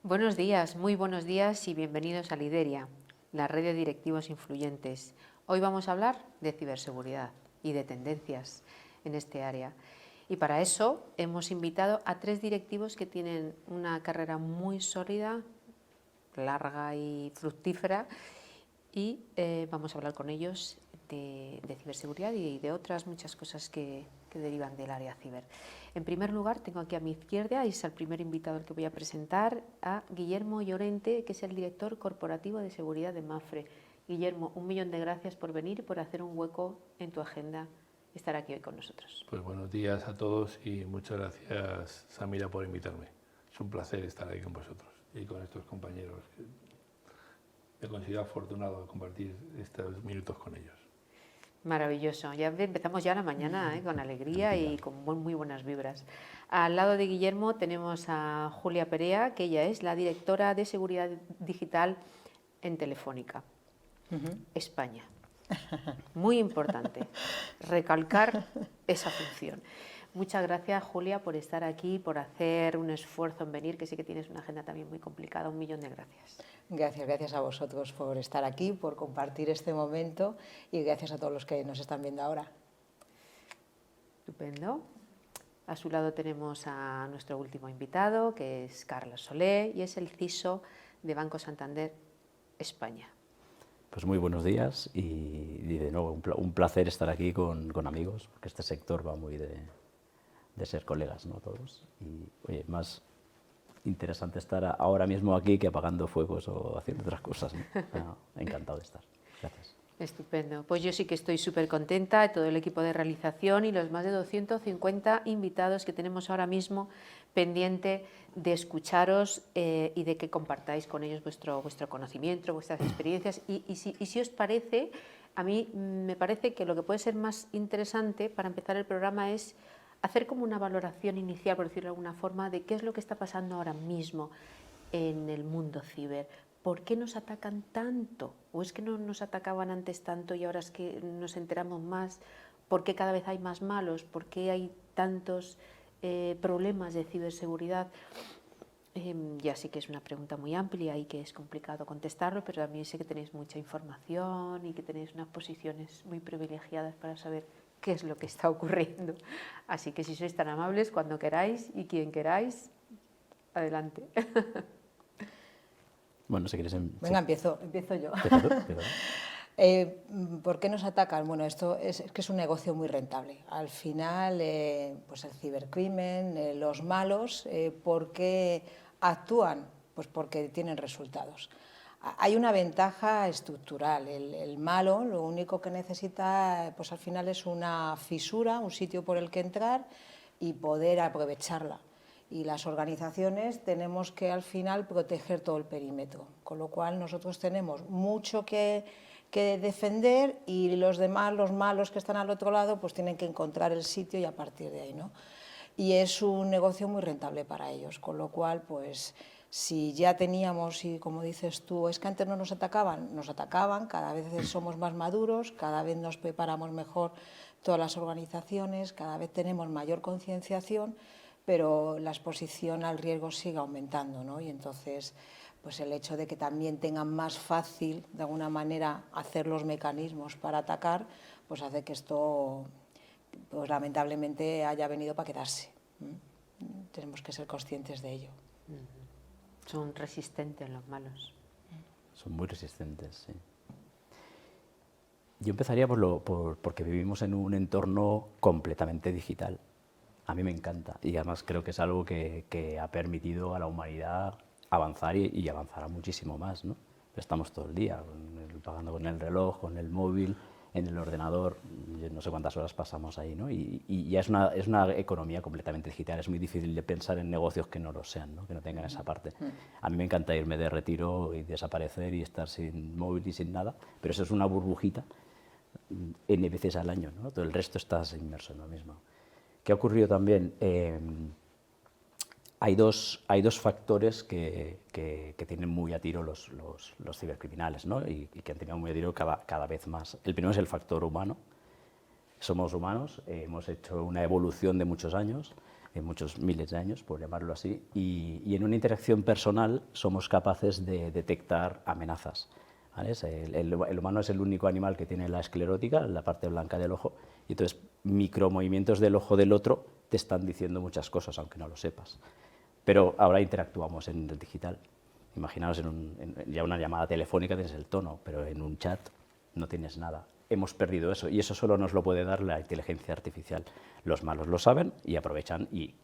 Buenos días, muy buenos días y bienvenidos a Lideria, la red de directivos influyentes. Hoy vamos a hablar de ciberseguridad y de tendencias en este área. Y para eso hemos invitado a 3 directivos que tienen una carrera muy sólida, larga y fructífera, y vamos a hablar con ellos de ciberseguridad y de otras muchas cosas que derivan del área ciber. En primer lugar, tengo aquí a mi izquierda, y es el primer invitado al que voy a presentar, a Guillermo Llorente, que es el director corporativo de seguridad de Mapfre. Guillermo, 1.000.000 de gracias por venir y por hacer un hueco en tu agenda estar aquí hoy con nosotros. Pues buenos días a todos y muchas gracias, Samira, por invitarme. Es un placer estar aquí con vosotros y con estos compañeros. Me considero afortunado de compartir estos minutos con ellos. Maravilloso. Ya empezamos ya la mañana con alegría y con muy buenas vibras. Al lado de Guillermo tenemos a Julia Perea, que ella es la directora de seguridad digital en Telefónica, España. Muy importante recalcar esa función. Muchas gracias, Julia, por estar aquí, por hacer un esfuerzo en venir, que sé que tienes una agenda también muy complicada. 1.000.000 de gracias. Gracias a vosotros por estar aquí, por compartir este momento y gracias a todos los que nos están viendo ahora. Estupendo. A su lado tenemos a nuestro último invitado, que es Carlos Solé, y es el CISO de Banco Santander España. Pues muy buenos días y de nuevo un placer estar aquí con amigos, porque este sector va muy de ser colegas, ¿no? Todos. Y oye, más interesante estar ahora mismo aquí que apagando fuegos o haciendo otras cosas, ¿no? Encantado de estar. Gracias. Estupendo. Pues yo sí que estoy súper contenta, todo el equipo de realización y los más de 250 invitados que tenemos ahora mismo pendiente de escucharos y de que compartáis con ellos vuestro conocimiento, vuestras experiencias. Y si os parece, a mí me parece que lo que puede ser más interesante para empezar el programa es hacer como una valoración inicial, por decirlo de alguna forma, de qué es lo que está pasando ahora mismo en el mundo ciber. ¿Por qué nos atacan tanto? ¿O es que no nos atacaban antes tanto y ahora es que nos enteramos más? ¿Por qué cada vez hay más malos? ¿Por qué hay tantos problemas de ciberseguridad? Ya sé que es una pregunta muy amplia y que es complicado contestarlo, pero también sé que tenéis mucha información y que tenéis unas posiciones muy privilegiadas para saber qué es lo que está ocurriendo. Así que si sois tan amables, cuando queráis y quien queráis, adelante. Bueno, si quieres... Venga, sí. empiezo yo. ¿Por qué nos atacan? Bueno, esto es que es un negocio muy rentable. Al final, pues el cibercrimen, los malos, ¿por qué actúan? Pues porque tienen resultados. Hay una ventaja estructural. El malo lo único que necesita, pues al final es una fisura, un sitio por el que entrar y poder aprovecharla. Y las organizaciones tenemos que al final proteger todo el perímetro, con lo cual nosotros tenemos mucho que defender y los demás, los malos que están al otro lado, pues tienen que encontrar el sitio y a partir de ahí, ¿no? Y es un negocio muy rentable para ellos, con lo cual, pues si ya teníamos, y como dices tú, es que antes no nos atacaban, cada vez somos más maduros, cada vez nos preparamos mejor todas las organizaciones, cada vez tenemos mayor concienciación, pero la exposición al riesgo sigue aumentando, ¿no? Y entonces, pues el hecho de que también tengan más fácil, de alguna manera, hacer los mecanismos para atacar, pues hace que esto, pues lamentablemente, haya venido para quedarse. Tenemos que ser conscientes de ello. Son resistentes los malos. Son muy resistentes, sí. Yo empezaría porque vivimos en un entorno completamente digital. A mí me encanta y además creo que es algo que ha permitido a la humanidad avanzar y avanzará muchísimo más, ¿no? Estamos todo el día pagando con el reloj, con el móvil, en el ordenador, no sé cuántas horas pasamos ahí, ¿no? Y ya es una economía completamente digital, es muy difícil de pensar en negocios que no lo sean, ¿no? Que no tengan esa parte. A mí me encanta irme de retiro y desaparecer y estar sin móvil y sin nada, pero eso es una burbujita N veces al año, ¿no? Todo el resto estás inmerso en lo mismo. ¿Qué ha ocurrido también? Hay dos factores que tienen muy a tiro los cibercriminales, ¿no? y que han tenido muy a tiro cada vez más. El primero es el factor humano. Somos humanos, hemos hecho una evolución de muchos años, muchos miles de años, por llamarlo así, y en una interacción personal somos capaces de detectar amenazas. ¿Vale? El humano es el único animal que tiene la esclerótica, la parte blanca del ojo, y entonces micromovimientos del ojo del otro te están diciendo muchas cosas, aunque no lo sepas. Pero ahora interactuamos en el digital. Imaginaos ya una llamada telefónica tienes el tono, pero en un chat no tienes nada. Hemos perdido eso, y eso solo nos lo puede dar la inteligencia artificial. Los malos lo saben y aprovechan, y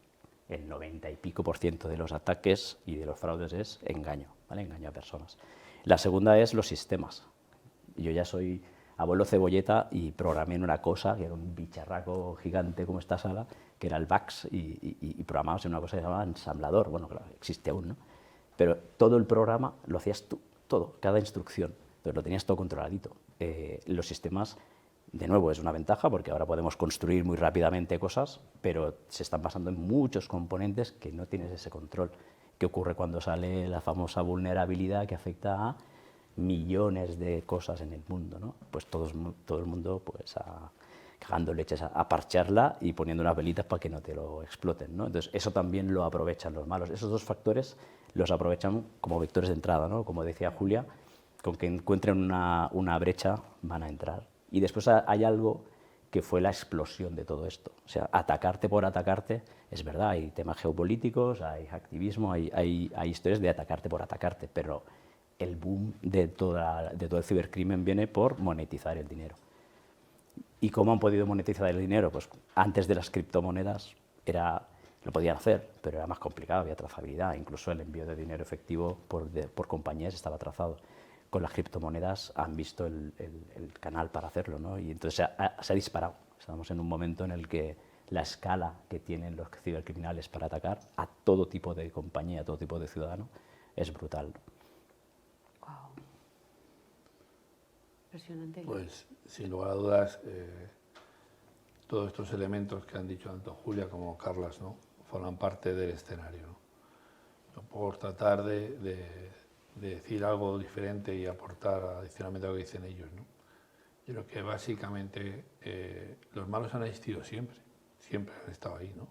el 90 y pico % de los ataques y de los fraudes es engaño, ¿vale? Engaño a personas. La segunda es los sistemas. Yo ya soy abuelo cebolleta y programé en una cosa que era un bicharraco gigante como esta sala, que era el VAX, y programamos en una cosa que se llamaba ensamblador. Bueno, claro, existe aún, ¿no? Pero todo el programa lo hacías tú, todo, cada instrucción, pero lo tenías todo controladito. Los sistemas, de nuevo, es una ventaja porque ahora podemos construir muy rápidamente cosas, pero se están basando en muchos componentes que no tienes ese control. ¿Qué ocurre cuando sale la famosa vulnerabilidad que afecta a millones de cosas en el mundo, ¿no? Pues todo el mundo pues cagando leches a parcharla y poniendo unas velitas para que no te lo exploten, ¿no? Entonces eso también lo aprovechan los malos. Esos dos factores los aprovechan como vectores de entrada, ¿no? Como decía Julia, con que encuentren una brecha van a entrar. Y después hay algo que fue la explosión de todo esto. O sea, atacarte por atacarte, es verdad, hay temas geopolíticos, hay activismo, hay historias de atacarte por atacarte, pero el boom de todo el cibercrimen viene por monetizar el dinero. ¿Y cómo han podido monetizar el dinero? Pues antes de las criptomonedas lo podían hacer, pero era más complicado, había trazabilidad, incluso el envío de dinero efectivo por compañías estaba trazado. Con las criptomonedas han visto el canal para hacerlo, ¿no? Y entonces se ha disparado. Estamos en un momento en el que la escala que tienen los cibercriminales para atacar a todo tipo de compañía, a todo tipo de ciudadano, es brutal. Wow. Impresionante. Pues sin lugar a dudas, todos estos elementos que han dicho tanto Julia como Carlas, ¿no?, forman parte del escenario, ¿no? Por tratar de decir algo diferente y aportar adicionalmente a lo que dicen ellos, ¿no? Yo creo que básicamente los malos han existido siempre han estado ahí, ¿no?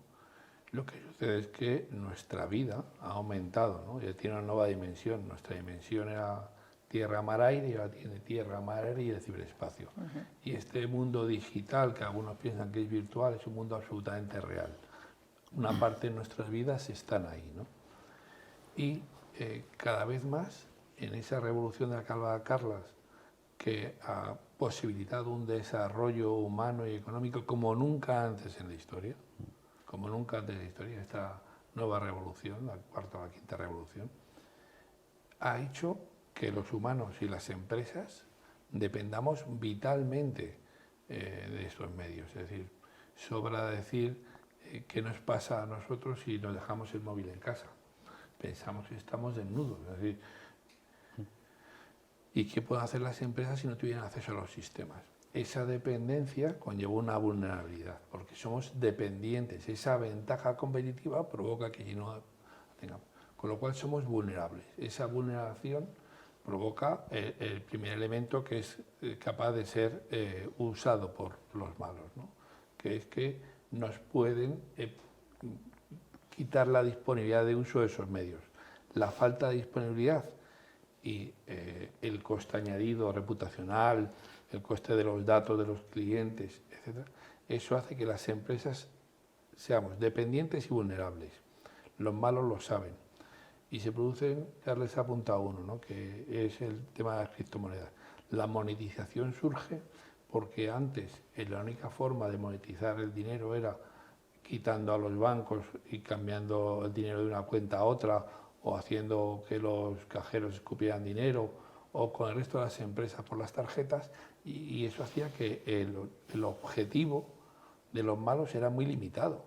Lo que sucede es que nuestra vida ha aumentado, ¿no? Ya tiene una nueva dimensión. Nuestra dimensión era tierra, mar, aire, y ahora tiene tierra, mar, aire y el ciberespacio. Y este mundo digital, que algunos piensan que es virtual, es un mundo absolutamente real. Una parte de nuestras vidas están ahí, ¿no? Y cada vez más, en esa revolución de la que hablaba Carlas, que ha posibilitado un desarrollo humano y económico como nunca antes en la historia, esta nueva revolución, la cuarta o la quinta revolución, ha hecho que los humanos y las empresas dependamos vitalmente de estos medios. Es decir, sobra decir qué nos pasa a nosotros si nos dejamos el móvil en casa. Pensamos que estamos desnudos. Es decir, ¿y qué pueden hacer las empresas si no tuvieran acceso a los sistemas? Esa dependencia conlleva una vulnerabilidad, porque somos dependientes. Esa ventaja competitiva provoca que no tengamos. Con lo cual somos vulnerables. Esa vulneración provoca el primer elemento que es capaz de ser usado por los malos, ¿no? Que es que nos pueden quitar la disponibilidad de uso de esos medios. La falta de disponibilidad y el coste añadido reputacional, el coste de los datos de los clientes, etc., eso hace que las empresas seamos dependientes y vulnerables. Los malos lo saben. Y se producen, ya les he apuntado uno, ¿no?, que es el tema de las criptomonedas. La monetización surge porque antes la única forma de monetizar el dinero era quitando a los bancos y cambiando el dinero de una cuenta a otra, o haciendo que los cajeros escupieran dinero, o con el resto de las empresas por las tarjetas, y eso hacía que el objetivo de los malos era muy limitado.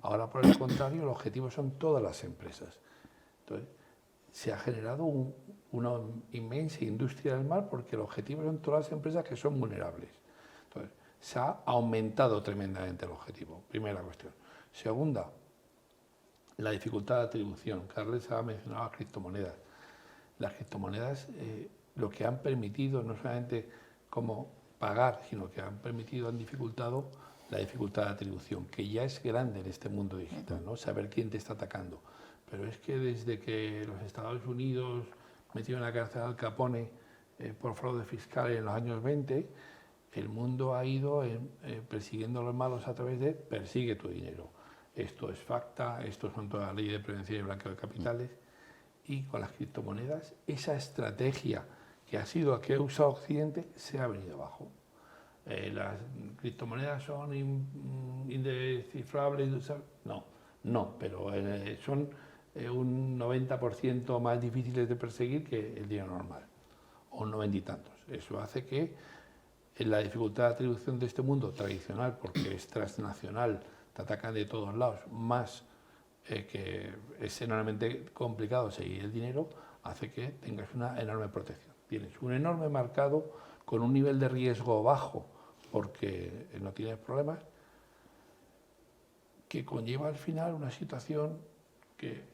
Ahora, por el contrario, el objetivo son todas las empresas. Entonces, se ha generado una inmensa industria del mal porque el objetivo son todas las empresas que son vulnerables. Entonces, se ha aumentado tremendamente el objetivo, primera cuestión. Segunda, la dificultad de atribución. Carles ha mencionado las criptomonedas. Las criptomonedas lo que han permitido no solamente como pagar, sino que han dificultado la dificultad de atribución, que ya es grande en este mundo digital, ¿no? Saber quién te está atacando. Pero es que desde que los Estados Unidos metieron en la cárcel a Al Capone por fraude fiscal en los años 20, el mundo ha ido persiguiendo a los malos a través de persigue tu dinero. Esto es FATCA, esto son todas las leyes de prevención y blanqueo de capitales. Y con las criptomonedas, esa estrategia que ha sido la que ha usado Occidente se ha venido abajo. Las criptomonedas son indescifrables, no, pero son un 90% más difíciles de perseguir que el dinero normal, o un 90 y tantos. Eso hace que la dificultad de atribución de este mundo tradicional, porque es transnacional, te atacan de todos lados, más que es enormemente complicado seguir el dinero, hace que tengas una enorme protección. Tienes un enorme mercado con un nivel de riesgo bajo, porque no tienes problemas, que conlleva al final una situación que,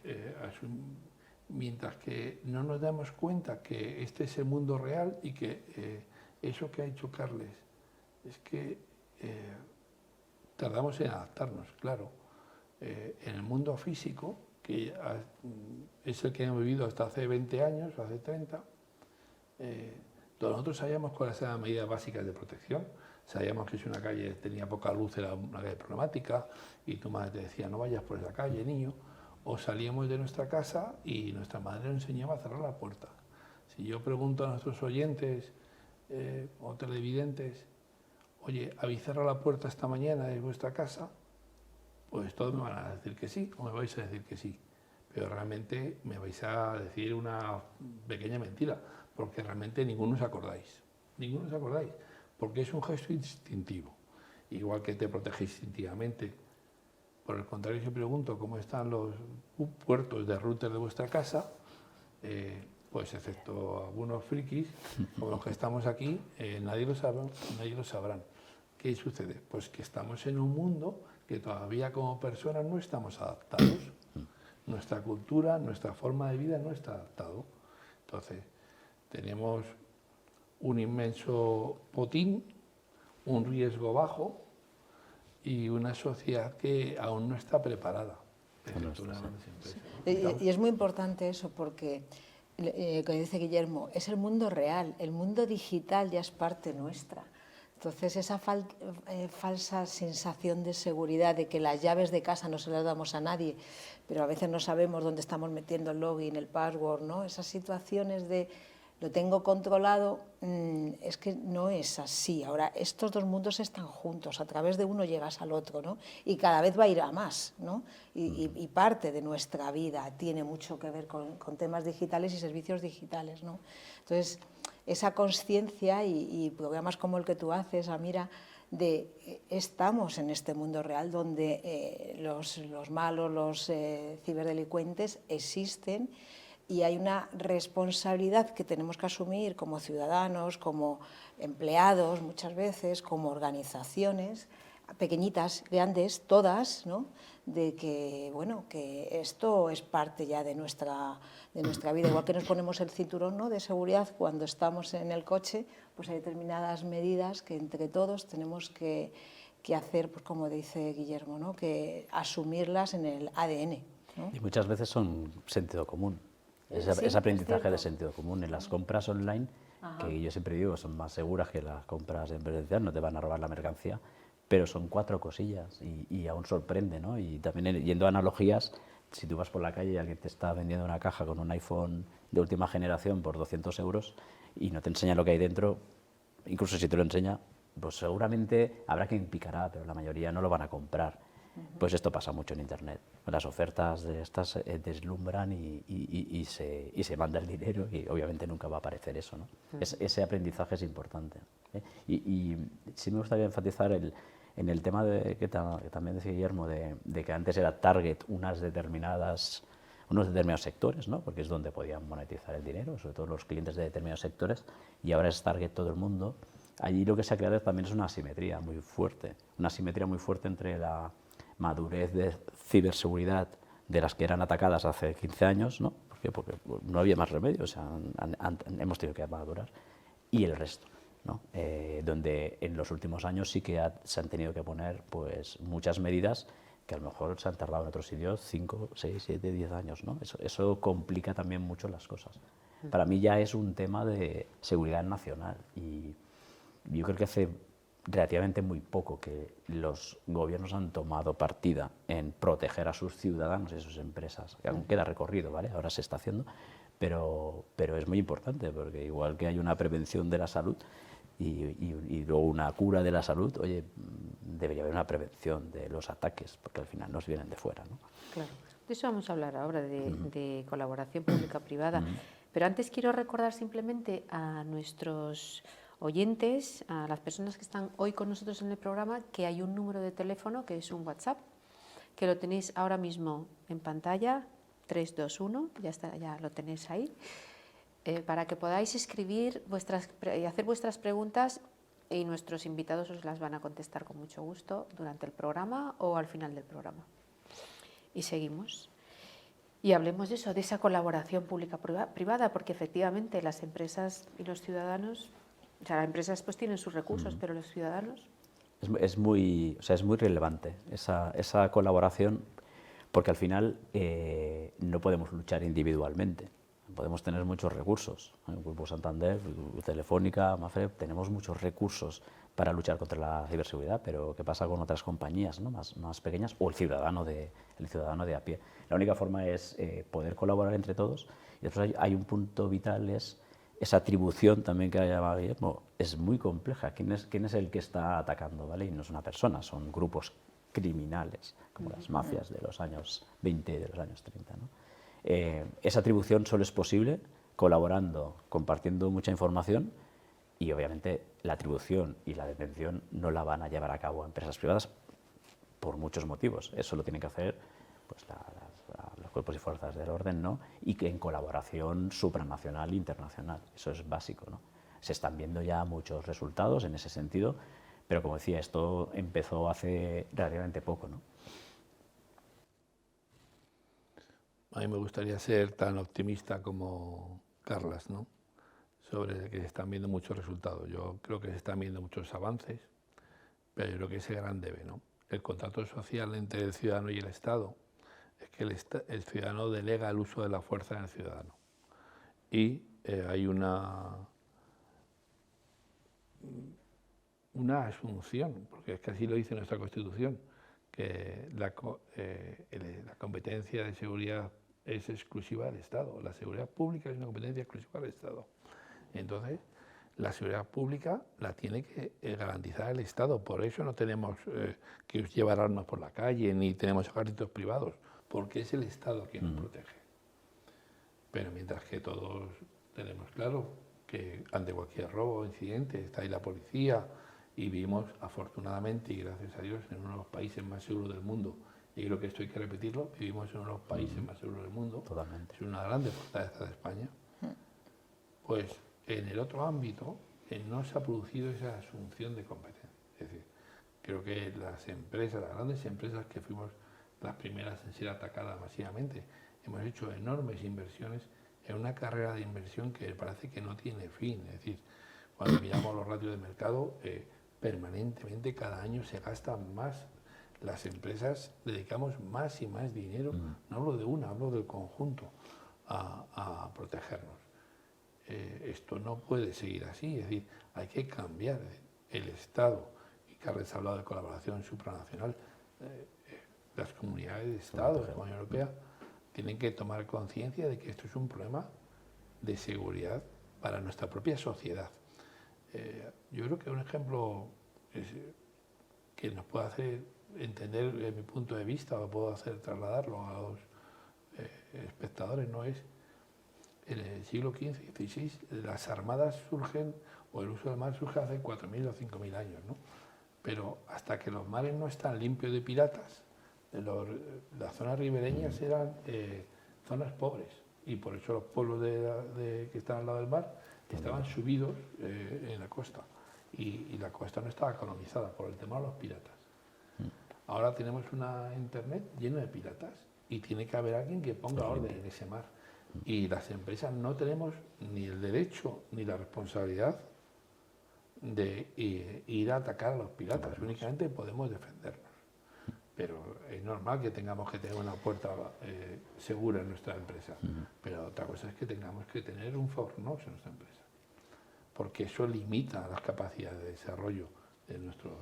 mientras que no nos damos cuenta que este es el mundo real y que eso que ha hecho Carles es que tardamos en adaptarnos, claro. En el mundo físico, que es el que hemos vivido hasta hace 20 años, hace 30, todos nosotros sabíamos cuáles eran las medidas básicas de protección. Sabíamos que si una calle tenía poca luz era una calle problemática y tu madre te decía no vayas por esa calle, niño. O salíamos de nuestra casa y nuestra madre nos enseñaba a cerrar la puerta. Si yo pregunto a nuestros oyentes o televidentes, oye, ¿habéis cerrado la puerta esta mañana de vuestra casa? Pues todos me van a decir que sí, o me vais a decir que sí. Pero realmente me vais a decir una pequeña mentira, porque realmente ninguno os acordáis. Ninguno os acordáis, porque es un gesto instintivo. Igual que te proteges instintivamente. Por el contrario, si pregunto cómo están los puertos de router de vuestra casa, pues excepto algunos frikis, como los que estamos aquí, nadie lo sabrán. ¿Qué sucede? Pues que estamos en un mundo que todavía como personas no estamos adaptados. Nuestra cultura, nuestra forma de vida no está adaptado. Entonces, tenemos un inmenso botín, un riesgo bajo y una sociedad que aún no está preparada. Y es muy importante eso porque, como dice Guillermo, es el mundo real, el mundo digital ya es parte nuestra. Entonces esa falsa sensación de seguridad de que las llaves de casa no se las damos a nadie, pero a veces no sabemos dónde estamos metiendo el login, el password, ¿no? Esas situaciones de lo tengo controlado, es que no es así. Ahora, estos dos mundos están juntos, a través de uno llegas al otro, ¿no? Y cada vez va a ir a más, ¿no? Y parte de nuestra vida tiene mucho que ver con temas digitales y servicios digitales, ¿no? Entonces, esa conciencia y programas como el que tú haces, Amira, de estamos en este mundo real donde los malos, los ciberdelincuentes existen y hay una responsabilidad que tenemos que asumir como ciudadanos, como empleados muchas veces, como organizaciones, pequeñitas, grandes, todas, ¿no? De que, bueno, que esto es parte ya de nuestra vida. Igual que nos ponemos el cinturón, ¿no?, de seguridad cuando estamos en el coche, pues hay determinadas medidas que entre todos tenemos que hacer, pues como dice Guillermo, ¿no?, que asumirlas en el ADN, ¿no? Y muchas veces son sentido común. Sí, Es aprendizaje de sentido común. En las compras online, Ajá. que yo siempre digo son más seguras que las compras en presencial, no te van a robar la mercancía, pero son 4 cosillas y aún sorprende, ¿no? Y también yendo a analogías, si tú vas por la calle y alguien te está vendiendo una caja con un iPhone de última generación por 200 euros y no te enseña lo que hay dentro, incluso si te lo enseña, pues seguramente habrá quien picará, pero la mayoría no lo van a comprar. Pues esto pasa mucho en Internet. Las ofertas de estas deslumbran y se manda el dinero y obviamente nunca va a aparecer eso, ¿no? Ese aprendizaje es importante, ¿eh? Y sí me gustaría enfatizar en el tema que también decía Guillermo, de que antes era target unos determinados sectores, ¿no?, porque es donde podían monetizar el dinero, sobre todo los clientes de determinados sectores, y ahora es target todo el mundo. Allí lo que se ha creado también es una asimetría muy fuerte entre la madurez de ciberseguridad de las que eran atacadas hace 15 años, ¿no? ¿Por qué? Porque no había más remedio, o sea, hemos tenido que madurar, y el resto. ¿no? Donde en los últimos años sí que se han tenido que poner pues, muchas medidas que a lo mejor se han tardado en otros sitios 5, 6, 7, 10 años, ¿no? Eso complica también mucho las cosas. Para mí ya es un tema de seguridad nacional y yo creo que hace relativamente muy poco que los gobiernos han tomado partida en proteger a sus ciudadanos y a sus empresas. Aún queda recorrido, ¿vale? Ahora se está haciendo, pero es muy importante porque igual que hay una prevención de la salud y luego una cura de la salud, oye, debería haber una prevención de los ataques porque al final nos vienen de fuera, ¿no? Claro. De eso vamos a hablar ahora, de colaboración pública-privada. Pero antes quiero recordar simplemente a nuestros oyentes, a las personas que están hoy con nosotros en el programa, que hay un número de teléfono que es un WhatsApp, que lo tenéis ahora mismo en pantalla, 321, ya está, ya lo tenéis ahí, para que podáis escribir y hacer vuestras preguntas y nuestros invitados os las van a contestar con mucho gusto durante el programa o al final del programa. Y seguimos. Y hablemos de eso, de esa colaboración pública-privada, porque efectivamente las empresas y los ciudadanos, o sea, las empresas pues tienen sus recursos, pero los ciudadanos... Es muy relevante esa colaboración porque al final no podemos luchar individualmente. Podemos tener muchos recursos. El Grupo Santander, Telefónica, Mafre, tenemos muchos recursos para luchar contra la ciberseguridad, pero ¿qué pasa con otras compañías, ¿no? más pequeñas o el ciudadano de a pie? La única forma es poder colaborar entre todos y después hay un punto vital, es esa atribución también que ha llamado Guillermo, es muy compleja. ¿Quién es el que está atacando? ¿Vale? Y no es una persona, son grupos criminales, como las mafias de los años 20 y de los años 30, ¿no? Esa atribución solo es posible colaborando, compartiendo mucha información y obviamente la atribución y la detención no la van a llevar a cabo empresas privadas por muchos motivos. Eso lo tienen que hacer pues, los cuerpos y fuerzas del orden, ¿no? Y que en colaboración supranacional e internacional. Eso es básico, ¿no? Se están viendo ya muchos resultados en ese sentido, pero como decía, esto empezó hace relativamente poco, ¿no? A mí me gustaría ser tan optimista como Carlas, ¿no? Sobre que se están viendo muchos resultados. Yo creo que se están viendo muchos avances, pero yo creo que ese gran debe, ¿no? El contrato social entre el ciudadano y el Estado es que el ciudadano delega el uso de la fuerza en el ciudadano. Y hay una asunción, porque es que así lo dice nuestra Constitución, que la competencia de seguridad es exclusiva del Estado. La seguridad pública es una competencia exclusiva del Estado. Entonces, la seguridad pública la tiene que garantizar el Estado. Por eso no tenemos que llevar armas por la calle, ni tenemos ejércitos privados, porque es el Estado quien nos protege. Pero mientras que todos tenemos claro que ante cualquier robo o incidente está ahí la policía, y vivimos afortunadamente y gracias a Dios en uno de los países más seguros del mundo, y creo que esto hay que repetirlo, vivimos en uno de los países más seguros del mundo. Totalmente. Es una grande fortaleza de España. Pues en el otro ámbito no se ha producido esa asunción de competencia. Es decir, creo que las empresas, las grandes empresas que fuimos las primeras en ser atacadas masivamente, hemos hecho enormes inversiones en una carrera de inversión que parece que no tiene fin. Es decir, cuando miramos los ratios de mercado, permanentemente cada año se gastan más. Las empresas dedicamos más y más dinero, no hablo de una, hablo del conjunto, a protegernos. Esto no puede seguir así, es decir, hay que cambiar el Estado, y Carles ha hablado de colaboración supranacional, las comunidades de Estados, la Unión Europea, tienen que tomar conciencia de que esto es un problema de seguridad para nuestra propia sociedad. Yo creo que un ejemplo que nos puede hacer entender mi punto de vista, o puedo hacer trasladarlo a los espectadores, no es en el siglo XV y XVI las armadas surgen, o el uso del mar surge hace 4.000 o 5.000 años, ¿no? Pero hasta que los mares no están limpios de piratas, las zonas ribereñas eran zonas pobres, y por eso los pueblos que están al lado del mar estaban subidos en la costa, y la costa no estaba colonizada por el tema de los piratas. Ahora tenemos una internet llena de piratas y tiene que haber alguien que ponga orden en ese mar. Y las empresas no tenemos ni el derecho ni la responsabilidad de ir a atacar a los piratas, únicamente podemos defendernos. Pero es normal que tengamos que tener una puerta segura en nuestra empresa, pero otra cosa es que tengamos que tener un fornos en nuestra empresa, porque eso limita las capacidades de desarrollo de nuestros...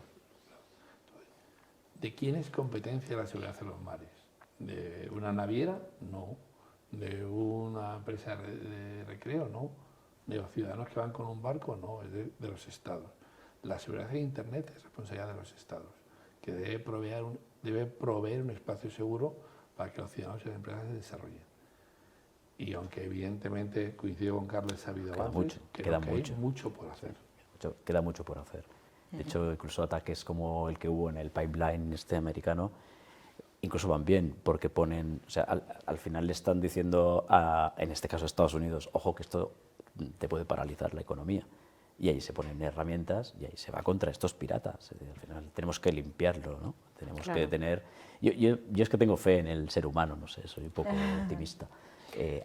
¿De quién es competencia la seguridad en los mares? ¿De una naviera? No. ¿De una empresa de recreo? No. ¿De los ciudadanos que van con un barco? No, es de los estados. La seguridad de Internet es responsabilidad de los estados, que debe proveer un espacio seguro para que los ciudadanos y las empresas se desarrollen. Y aunque evidentemente coincido con Carles, ha habido avances, creo que hay mucho por hacer. Queda mucho por hacer. De hecho, incluso ataques como el que hubo en el pipeline americano, incluso van bien, porque ponen, o sea, al final le están diciendo, en este caso a Estados Unidos, ojo que esto te puede paralizar la economía. Y ahí se ponen herramientas y ahí se va contra estos piratas. Es decir, al final tenemos que limpiarlo, ¿no? Tenemos que tener... Yo es que tengo fe en el ser humano, no sé, soy un poco optimista.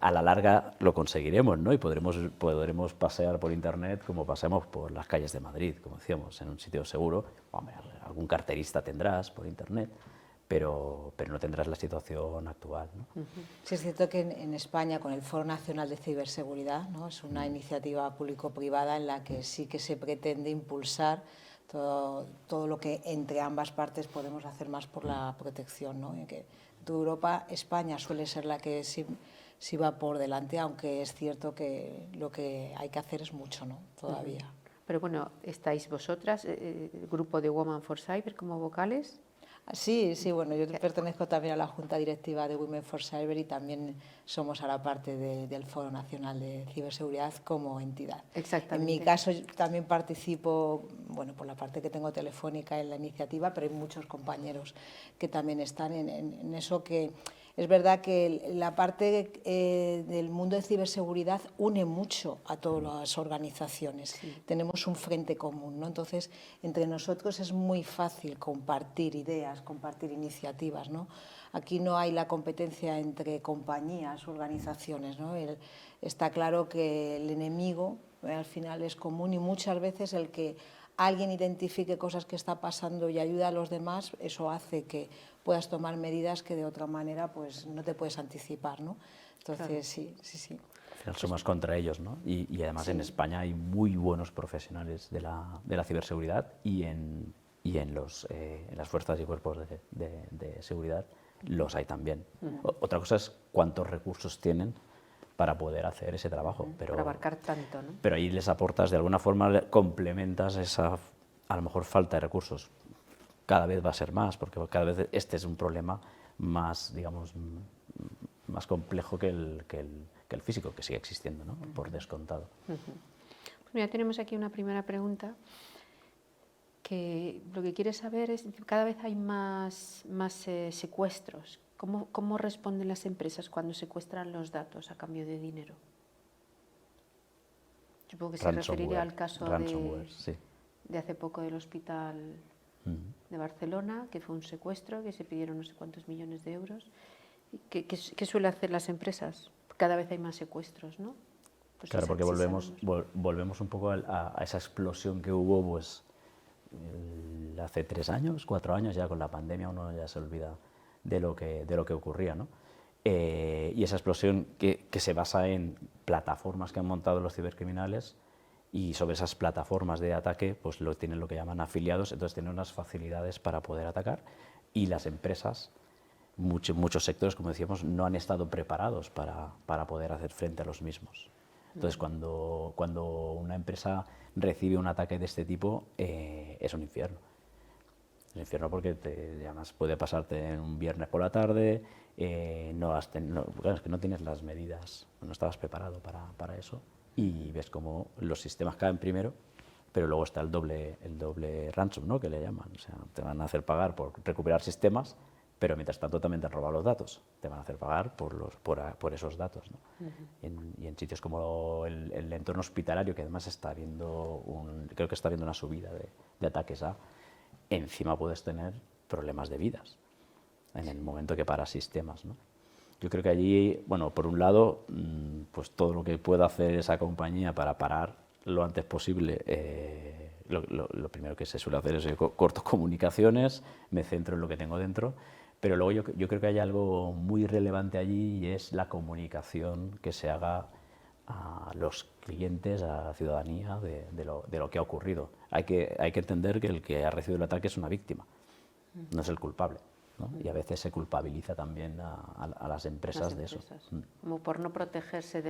A la larga lo conseguiremos, ¿no? Y podremos pasear por Internet como paseamos por las calles de Madrid, como decíamos, en un sitio seguro. Hombre, algún carterista tendrás por Internet, pero no tendrás la situación actual, ¿no? Sí, es cierto que en España, con el Foro Nacional de Ciberseguridad, ¿no? Es una iniciativa público-privada en la que sí que se pretende impulsar todo lo que entre ambas partes podemos hacer más por la protección, ¿no? En que toda Europa, España suele ser la que sí va por delante, aunque es cierto que lo que hay que hacer es mucho, ¿no? Todavía. Pero bueno, estáis vosotras, el grupo de Women for Cyber, como vocales. Sí, bueno, yo pertenezco también a la Junta Directiva de Women for Cyber y también somos ahora parte del Foro Nacional de Ciberseguridad como entidad. Exactamente. En mi caso yo también participo, bueno, por la parte que tengo telefónica en la iniciativa, pero hay muchos compañeros que también están en eso que... Es verdad que la parte del mundo de ciberseguridad une mucho a todas las organizaciones. Sí. Tenemos un frente común, ¿no? Entonces, entre nosotros es muy fácil compartir ideas, compartir iniciativas, ¿no? Aquí no hay la competencia entre compañías, organizaciones, ¿no? Está claro que el enemigo al final es común y muchas veces el que alguien identifique cosas que está pasando y ayuda a los demás, eso hace que puedas tomar medidas que de otra manera pues no te puedes anticipar, ¿no? Entonces, claro. Sí. Al final somos contra ellos, ¿no? Y además en España hay muy buenos profesionales de la ciberseguridad y en las fuerzas y cuerpos de seguridad los hay también. Otra cosa es cuántos recursos tienen para poder hacer ese trabajo. Pero, para abarcar tanto, ¿no? Pero ahí les aportas, de alguna forma complementas esa, a lo mejor, falta de recursos. Cada vez va a ser más, porque cada vez este es un problema más, digamos, más complejo que el físico, que sigue existiendo, ¿no? Por descontado. Pues mira, tenemos aquí una primera pregunta, que lo que quiere saber es, cada vez hay más secuestros. ¿Cómo responden las empresas cuando secuestran los datos a cambio de dinero? Supongo que se referiría al caso de hace poco del hospital de Barcelona, que fue un secuestro, que se pidieron no sé cuántos millones de euros. ¿Qué suelen hacer las empresas? Cada vez hay más secuestros, ¿no? Pues claro, porque volvemos un poco a esa explosión que hubo pues, hace 3 años, 4 años, ya con la pandemia uno ya se olvida de lo que ocurría, ¿no? Y esa explosión que se basa en plataformas que han montado los cibercriminales, y sobre esas plataformas de ataque pues tienen lo que llaman afiliados, entonces tienen unas facilidades para poder atacar, y las empresas, muchos sectores, como decíamos, no han estado preparados para poder hacer frente a los mismos. Entonces cuando una empresa recibe un ataque de este tipo, es un infierno. Es un infierno porque además puede pasarte en un viernes por la tarde, claro, es que no tienes las medidas, no estabas preparado para eso, y ves cómo los sistemas caen primero, pero luego está el doble ransom, ¿no? Que le llaman. O sea, te van a hacer pagar por recuperar sistemas, pero mientras tanto también te han robado los datos. Te van a hacer pagar por esos datos, ¿no? Y en sitios como el entorno hospitalario, que además creo que está habiendo una subida de ataques encima puedes tener problemas de vidas en el momento que paras sistemas, ¿no? Yo creo que allí, bueno, por un lado, pues todo lo que pueda hacer esa compañía para parar lo antes posible, lo primero que se suele hacer es corto comunicaciones, me centro en lo que tengo dentro, pero luego yo creo que hay algo muy relevante allí y es la comunicación que se haga a los clientes, a la ciudadanía de lo que ha ocurrido. Hay que entender que el que ha recibido el ataque es una víctima, no es el culpable, ¿no? Y a veces se culpabiliza también a las empresas de eso. Como por no protegerse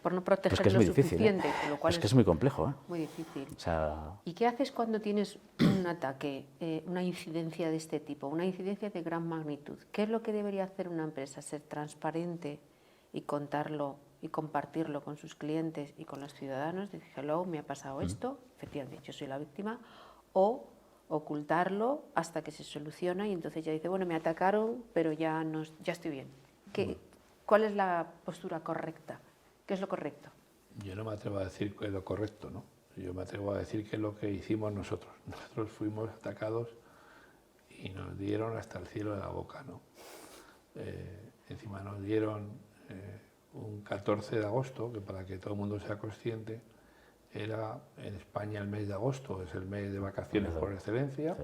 por no Pues proteger que es lo muy difícil, suficiente, con lo cual es que es muy complejo, ¿eh? muy difícil. O sea, ¿Y qué haces cuando tienes un ataque, una incidencia de este tipo, una incidencia de gran magnitud? ¿Qué es lo que debería hacer una empresa? Ser transparente y contarlo y compartirlo con sus clientes y con los ciudadanos, decir, hello, me ha pasado esto, efectivamente, yo soy la víctima, o ocultarlo hasta que se soluciona y entonces ya dice, bueno, me atacaron, pero ya estoy bien. ¿Cuál es la postura correcta? ¿Qué es lo correcto? Yo no me atrevo a decir que es lo correcto, ¿no? Yo me atrevo a decir que es lo que hicimos nosotros. Nosotros fuimos atacados y nos dieron hasta el cielo de la boca, ¿no? Encima nos dieron un 14 de agosto, que para que todo el mundo sea consciente, era en España el mes de agosto, es el mes de vacaciones por excelencia.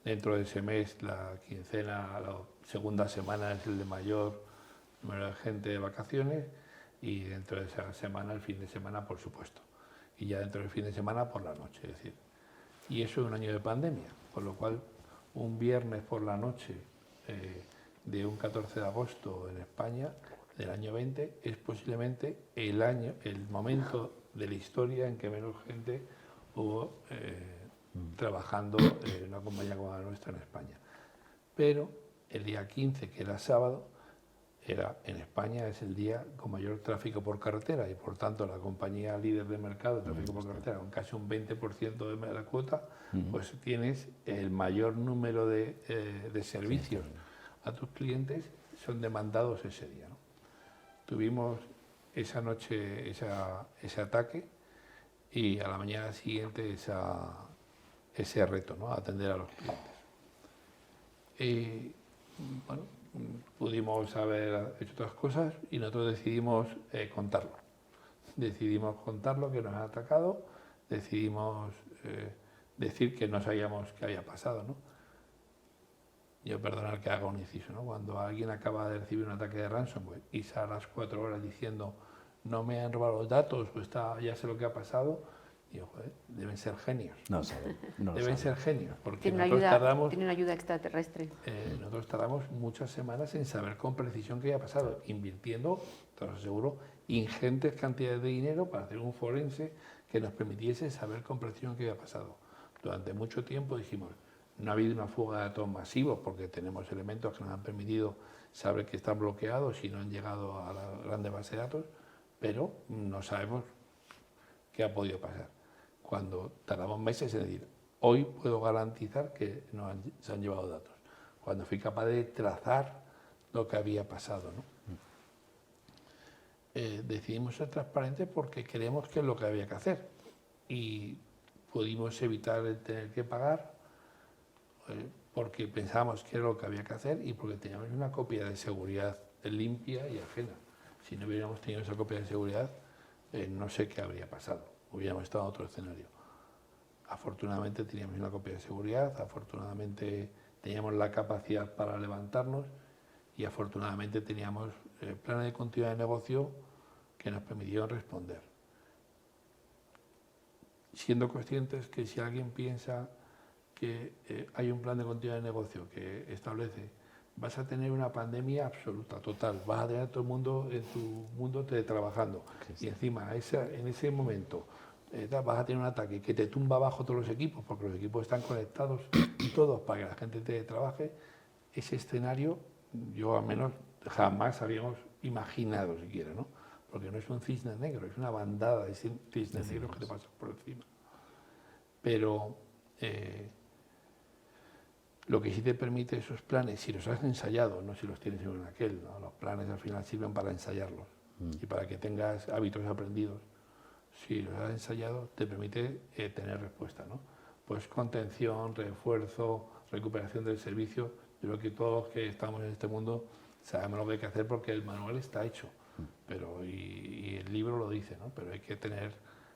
Dentro de ese mes, la quincena, la segunda semana es el de mayor número de gente de vacaciones, y dentro de esa semana, el fin de semana, por supuesto. Y ya dentro del fin de semana, por la noche, es decir. Y eso es un año de pandemia, con lo cual un viernes por la noche de un 14 de agosto en España, del año 20, es posiblemente el momento de la historia en que menos gente hubo trabajando en una compañía como la nuestra en España. Pero el día 15, que era sábado, en España es el día con mayor tráfico por carretera y por tanto la compañía líder de mercado de tráfico por carretera, con casi un 20% de la cuota, pues tienes el mayor número de servicios a tus clientes, son demandados ese día, ¿no? Tuvimos esa noche ese ataque y a la mañana siguiente ese reto, ¿no? Atender a los clientes. Bueno, pudimos haber hecho otras cosas y nosotros decidimos contarlo. Decidimos contarlo, que nos han atacado, decidimos decir que no sabíamos qué había pasado, ¿no? Yo perdonar que haga un inciso, ¿no? Cuando alguien acaba de recibir un ataque de ransomware y sale a las 4 horas diciendo no me han robado los datos o ya sé lo que ha pasado, digo, joder, deben ser genios. Deben ser genios, porque tienen ayuda extraterrestre. Nosotros tardamos muchas semanas en saber con precisión qué había pasado, invirtiendo, te lo aseguro, ingentes cantidades de dinero para hacer un forense que nos permitiese saber con precisión qué había pasado. Durante mucho tiempo dijimos, no ha habido una fuga de datos masivos porque tenemos elementos que nos han permitido saber que están bloqueados y no han llegado a la grande base de datos, pero no sabemos qué ha podido pasar. Cuando tardamos meses en decir, hoy puedo garantizar que se han llevado datos. Cuando fui capaz de trazar lo que había pasado, ¿no? Decidimos ser transparentes porque creemos que es lo que había que hacer y pudimos evitar el tener que pagar porque pensábamos que era lo que había que hacer y porque teníamos una copia de seguridad limpia y ajena. Si no hubiéramos tenido esa copia de seguridad, no sé qué habría pasado, hubiéramos estado en otro escenario. Afortunadamente teníamos una copia de seguridad, afortunadamente teníamos la capacidad para levantarnos y afortunadamente teníamos planes de continuidad de negocio que nos permitieron responder. Siendo conscientes que si alguien piensa que hay un plan de continuidad de negocio que establece vas a tener una pandemia absoluta, total, vas a tener a todo el mundo en tu mundo teletrabajando y encima en ese momento vas a tener un ataque que te tumba abajo todos los equipos porque los equipos están conectados todos para que la gente teletrabaje, ese escenario yo al menos jamás habíamos imaginado siquiera, ¿no? Porque no es un cisne negro, es una bandada de cisnes negros que te pasan por encima. Pero lo que sí te permite esos planes, si los has ensayado, no si los tienes en un aquel, ¿no? Los planes al final sirven para ensayarlos y para que tengas hábitos aprendidos. Si los has ensayado, te permite tener respuesta, ¿no? Pues contención, refuerzo, recuperación del servicio. Yo creo que todos los que estamos en este mundo sabemos lo que hay que hacer porque el manual está hecho, pero y el libro lo dice, ¿no? Pero hay que tener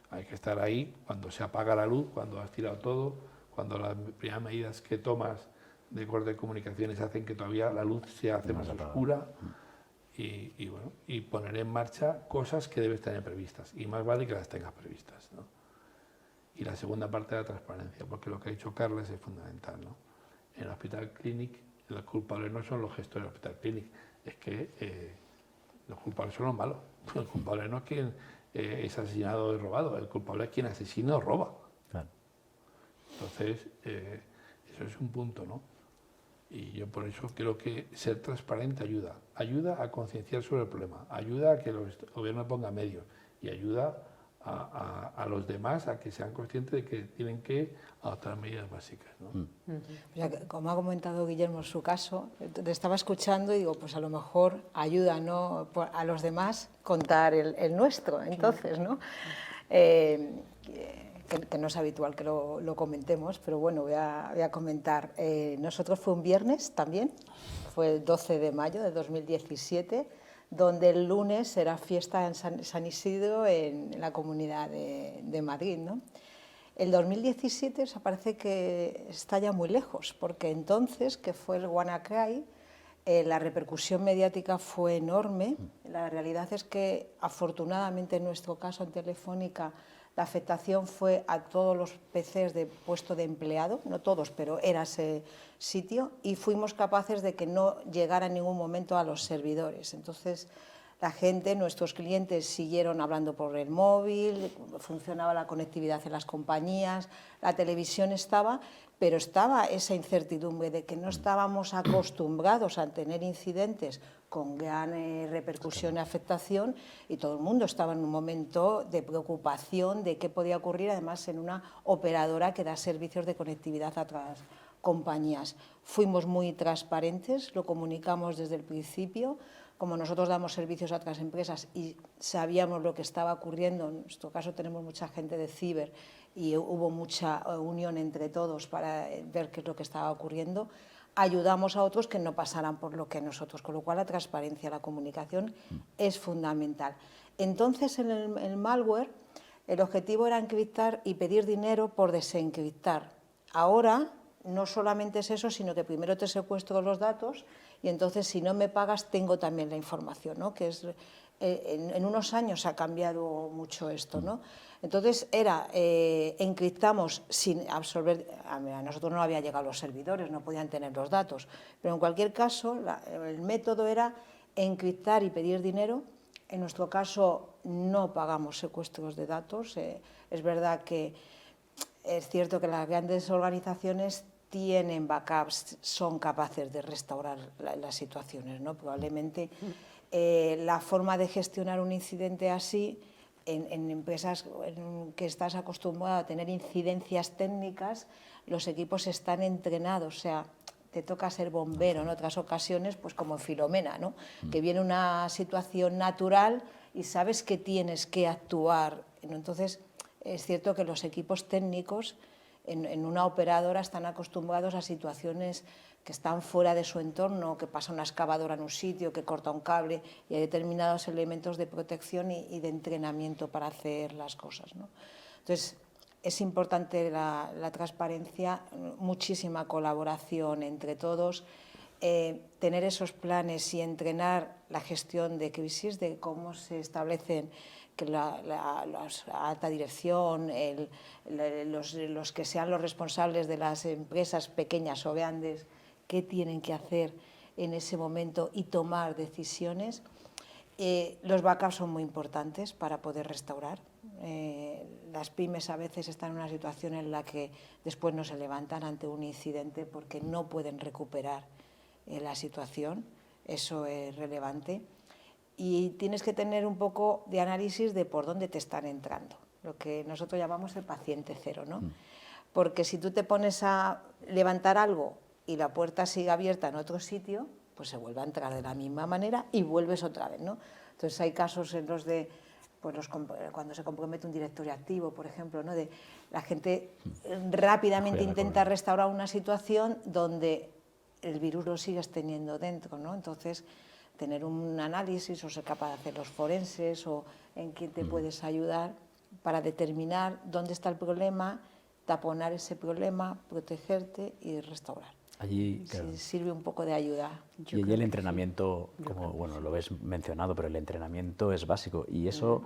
Hay que estar ahí cuando se apaga la luz, cuando has tirado todo, cuando las primeras medidas que tomas de corte de comunicaciones hacen que todavía la luz se hace más oscura y poner en marcha cosas que debes tener previstas y más vale que las tengas previstas, ¿no? Y la segunda parte de la transparencia, porque lo que ha dicho Carles es fundamental, ¿no? En el Hospital Clínic los culpables no son los gestores del Hospital Clínic, es que los culpables son los malos. El culpable no es quien es asesinado y robado, el culpable es quien asesina o roba. Claro. Entonces, eso es un punto, ¿no? Y yo por eso creo que ser transparente ayuda a concienciar sobre el problema, ayuda a que el gobierno ponga medios y ayuda a los demás a que sean conscientes de que tienen que adoptar medidas básicas, ¿no? O sea, como ha comentado Guillermo en su caso, te estaba escuchando y digo, pues a lo mejor ayuda, ¿no?, a los demás contar el nuestro, entonces, ¿no? Que no es habitual que lo comentemos, pero bueno, voy a comentar. Nosotros fue un viernes también, fue el 12 de mayo de 2017, donde el lunes era fiesta en San Isidro, en la Comunidad de Madrid, ¿no? El 2017 o sea, parece que está ya muy lejos, porque entonces, que fue el WannaCry, la repercusión mediática fue enorme. La realidad es que, afortunadamente, en nuestro caso en Telefónica, la afectación fue a todos los PCs de puesto de empleado, no todos, pero era ese sitio, y fuimos capaces de que no llegara en ningún momento a los servidores. Entonces, la gente, nuestros clientes, siguieron hablando por el móvil, funcionaba la conectividad en las compañías, la televisión estaba, pero estaba esa incertidumbre de que no estábamos acostumbrados a tener incidentes con gran repercusión y afectación, y todo el mundo estaba en un momento de preocupación de qué podía ocurrir, además en una operadora que da servicios de conectividad a otras compañías. Fuimos muy transparentes, lo comunicamos desde el principio. Como nosotros damos servicios a otras empresas y sabíamos lo que estaba ocurriendo, en nuestro caso tenemos mucha gente de ciber y hubo mucha unión entre todos para ver qué es lo que estaba ocurriendo, ayudamos a otros que no pasaran por lo que nosotros, con lo cual la transparencia, la comunicación es fundamental. Entonces, en el malware, el objetivo era encriptar y pedir dinero por desencriptar. Ahora, no solamente es eso, sino que primero te secuestro los datos y entonces, si no me pagas, tengo también la información, ¿no? Que es, en unos años ha cambiado mucho esto, ¿no? Entonces, encriptamos sin absorber, a nosotros no había llegado los servidores, no podían tener los datos, pero en cualquier caso, el método era encriptar y pedir dinero. En nuestro caso, no pagamos secuestros de datos. Es verdad que es cierto que las grandes organizaciones tienen backups, son capaces de restaurar las situaciones, ¿no? Probablemente la forma de gestionar un incidente así, en empresas en que estás acostumbrado a tener incidencias técnicas, los equipos están entrenados, o sea, te toca ser bombero en otras ocasiones, pues como en Filomena, ¿no? Que viene una situación natural y sabes que tienes que actuar. Entonces, es cierto que los equipos técnicos en una operadora están acostumbrados a situaciones que están fuera de su entorno, que pasa una excavadora en un sitio, que corta un cable, y hay determinados elementos de protección y de entrenamiento para hacer las cosas, ¿no? Entonces, es importante la transparencia, muchísima colaboración entre todos, tener esos planes y entrenar la gestión de crisis, de cómo se establecen que la alta dirección, los que sean los responsables de las empresas pequeñas o grandes, qué tienen que hacer en ese momento y tomar decisiones. Los backups son muy importantes para poder restaurar. Las pymes a veces están en una situación en la que después no se levantan ante un incidente porque no pueden recuperar la situación. Eso es relevante. Y tienes que tener un poco de análisis de por dónde te están entrando, lo que nosotros llamamos el paciente cero, ¿no? Porque si tú te pones a levantar algo y la puerta sigue abierta en otro sitio, pues se vuelve a entrar de la misma manera y vuelves otra vez, ¿no? Entonces hay casos en los de, pues cuando se compromete un directorio activo, por ejemplo, ¿no? De la gente rápidamente intenta restaurar una situación donde el virus lo sigues teniendo dentro, ¿no? Entonces, tener un análisis o ser capaz de hacer los forenses o en quién te puedes ayudar para determinar dónde está el problema, taponar ese problema, protegerte y restaurar. Allí, claro. Sí, sirve un poco de ayuda. Y allí el entrenamiento, como bueno, lo ves mencionado, pero el entrenamiento es básico y eso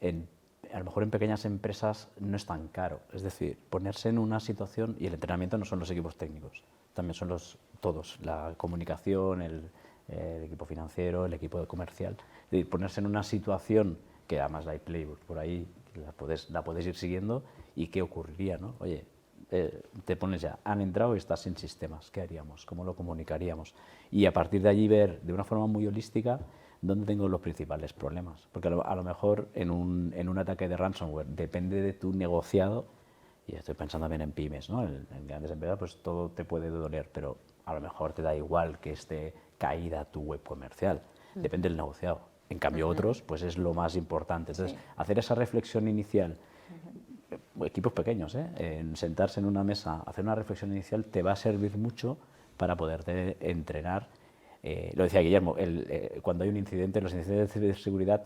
a lo mejor en pequeñas empresas no es tan caro. Es decir, ponerse en una situación, y el entrenamiento no son los equipos técnicos, también son todos, la comunicación, el equipo financiero, el equipo comercial. Es decir, ponerse en una situación que además hay playbooks por ahí, la puedes ir siguiendo y qué ocurriría, ¿no? Oye, te pones ya, han entrado y estás sin sistemas, ¿qué haríamos? ¿Cómo lo comunicaríamos? Y a partir de allí ver de una forma muy holística dónde tengo los principales problemas. Porque a lo mejor en un ataque de ransomware depende de tu negociado, y estoy pensando también en pymes, ¿no? En grandes empresas pues todo te puede doler, pero a lo mejor te da igual que esté caída tu web comercial, depende del negociado. En cambio otros pues es lo más importante. Entonces hacer esa reflexión inicial, equipos pequeños, en sentarse en una mesa, hacer una reflexión inicial te va a servir mucho para poderte entrenar. Lo decía Guillermo, cuando hay un incidente, los incidentes de seguridad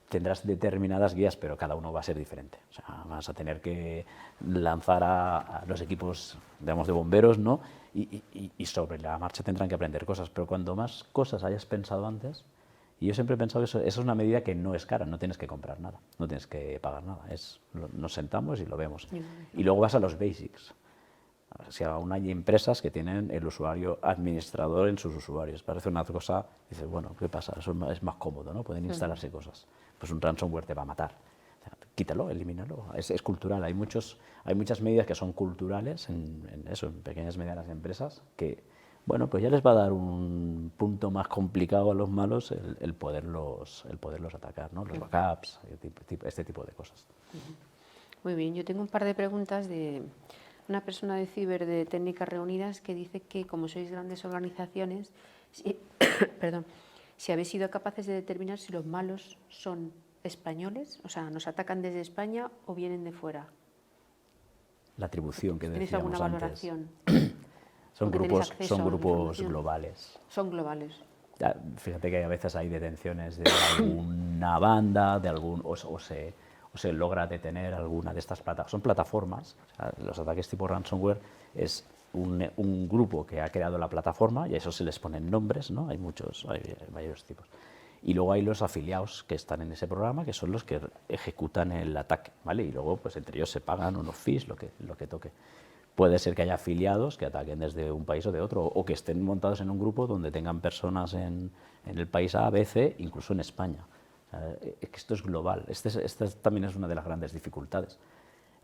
tendrás determinadas guías, pero cada uno va a ser diferente. O sea, vas a tener que lanzar a los equipos, digamos, de bomberos, ¿no? Y sobre la marcha tendrán que aprender cosas, pero cuando más cosas hayas pensado antes, y yo siempre he pensado que eso es una medida que no es cara, no tienes que comprar nada, no tienes que pagar nada, nos sentamos y lo vemos. Y luego vas a los basics. O sea, aún hay empresas que tienen el usuario administrador en sus usuarios. Parece una cosa, dices, bueno, ¿qué pasa? Eso es más cómodo, ¿no? Pueden instalarse cosas. Pues un ransomware te va a matar. O sea, quítalo, elimínalo. Es cultural. Hay muchas medidas que son culturales en pequeñas y medianas empresas que, bueno, pues ya les va a dar un punto más complicado a los malos el poderlos atacar, ¿no? Los backups, este tipo de cosas. Muy bien, yo tengo un par de preguntas de una persona de Ciber de Técnicas Reunidas que dice que como sois grandes organizaciones, si habéis sido capaces de determinar si los malos son españoles, o sea, nos atacan desde España o vienen de fuera. La atribución que ¿Tenéis decíamos alguna antes. valoración? Son Porque tenéis acceso a la grupos información. globales. Son globales. Ya, fíjate que a veces hay detenciones de alguna banda, o se logra detener alguna de estas plataformas. Son plataformas, o sea, los ataques tipo ransomware es un grupo que ha creado la plataforma y a eso se les ponen nombres, ¿no? Hay varios tipos. Y luego hay los afiliados que están en ese programa, que son los que ejecutan el ataque, ¿vale? Y luego pues entre ellos se pagan unos fees, lo que toque. Puede ser que haya afiliados que ataquen desde un país o de otro, o que estén montados en un grupo donde tengan personas en el país A, B, C, incluso en España. O sea, esto es global. Esta también es una de las grandes dificultades,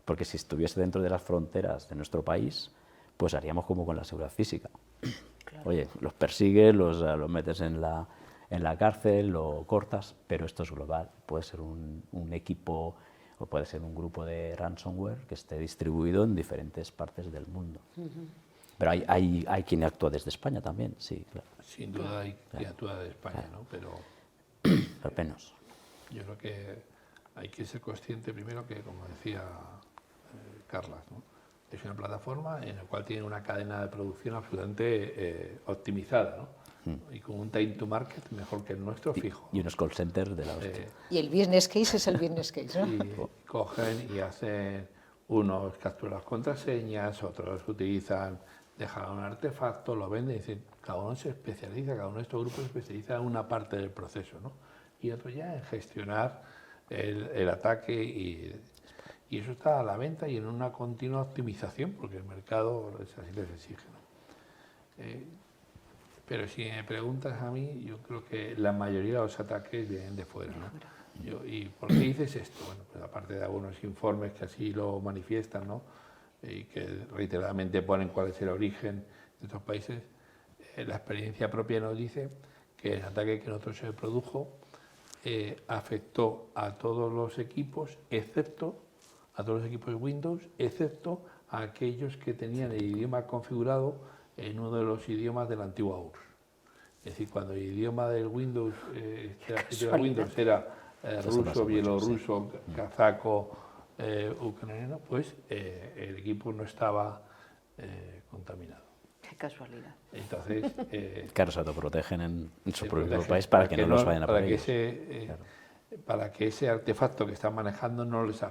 porque si estuviese dentro de las fronteras de nuestro país, pues haríamos como con la seguridad física. Claro. Oye, los persigues, los metes en la cárcel, lo cortas, pero esto es global. Puede ser un equipo o puede ser un grupo de ransomware que esté distribuido en diferentes partes del mundo. Pero hay quien actúa desde España también, sí, claro. Sin duda hay quien actúa desde España, ¿no? Pero menos. Yo creo que hay que ser consciente primero que, como decía Carlas, ¿no? Es una plataforma en la cual tiene una cadena de producción absolutamente optimizada, ¿no? Y con un time to market mejor que el nuestro, fijo. Y unos call centers de la hostia. Y el business case es el business case, ¿no? Y cogen y hacen, unos capturan las contraseñas, otros utilizan, dejan un artefacto, lo venden y dicen, cada uno se especializa, cada uno de estos grupos se especializa en una parte del proceso, ¿no? Y otro ya en gestionar el ataque y eso está a la venta y en una continua optimización, porque el mercado así les exige, ¿no? Pero si me preguntas a mí, yo creo que la mayoría de los ataques vienen de fuera, ¿no? ¿Y por qué dices esto? Bueno, pues aparte de algunos informes que así lo manifiestan, ¿no? Y que reiteradamente ponen cuál es el origen de estos países, la experiencia propia nos dice que el ataque que nosotros se produjo afectó a todos los equipos, a todos los equipos Windows, excepto a aquellos que tenían el idioma configurado en uno de los idiomas de la antigua URSS. Es decir, cuando el idioma del Windows, era ruso, bielorruso, kazaco, ucraniano, pues el equipo no estaba contaminado. Qué casualidad. Entonces, claro, se autoprotegen en su propio país para que no los vayan a por ellos. Claro. para que ese artefacto que están manejando no les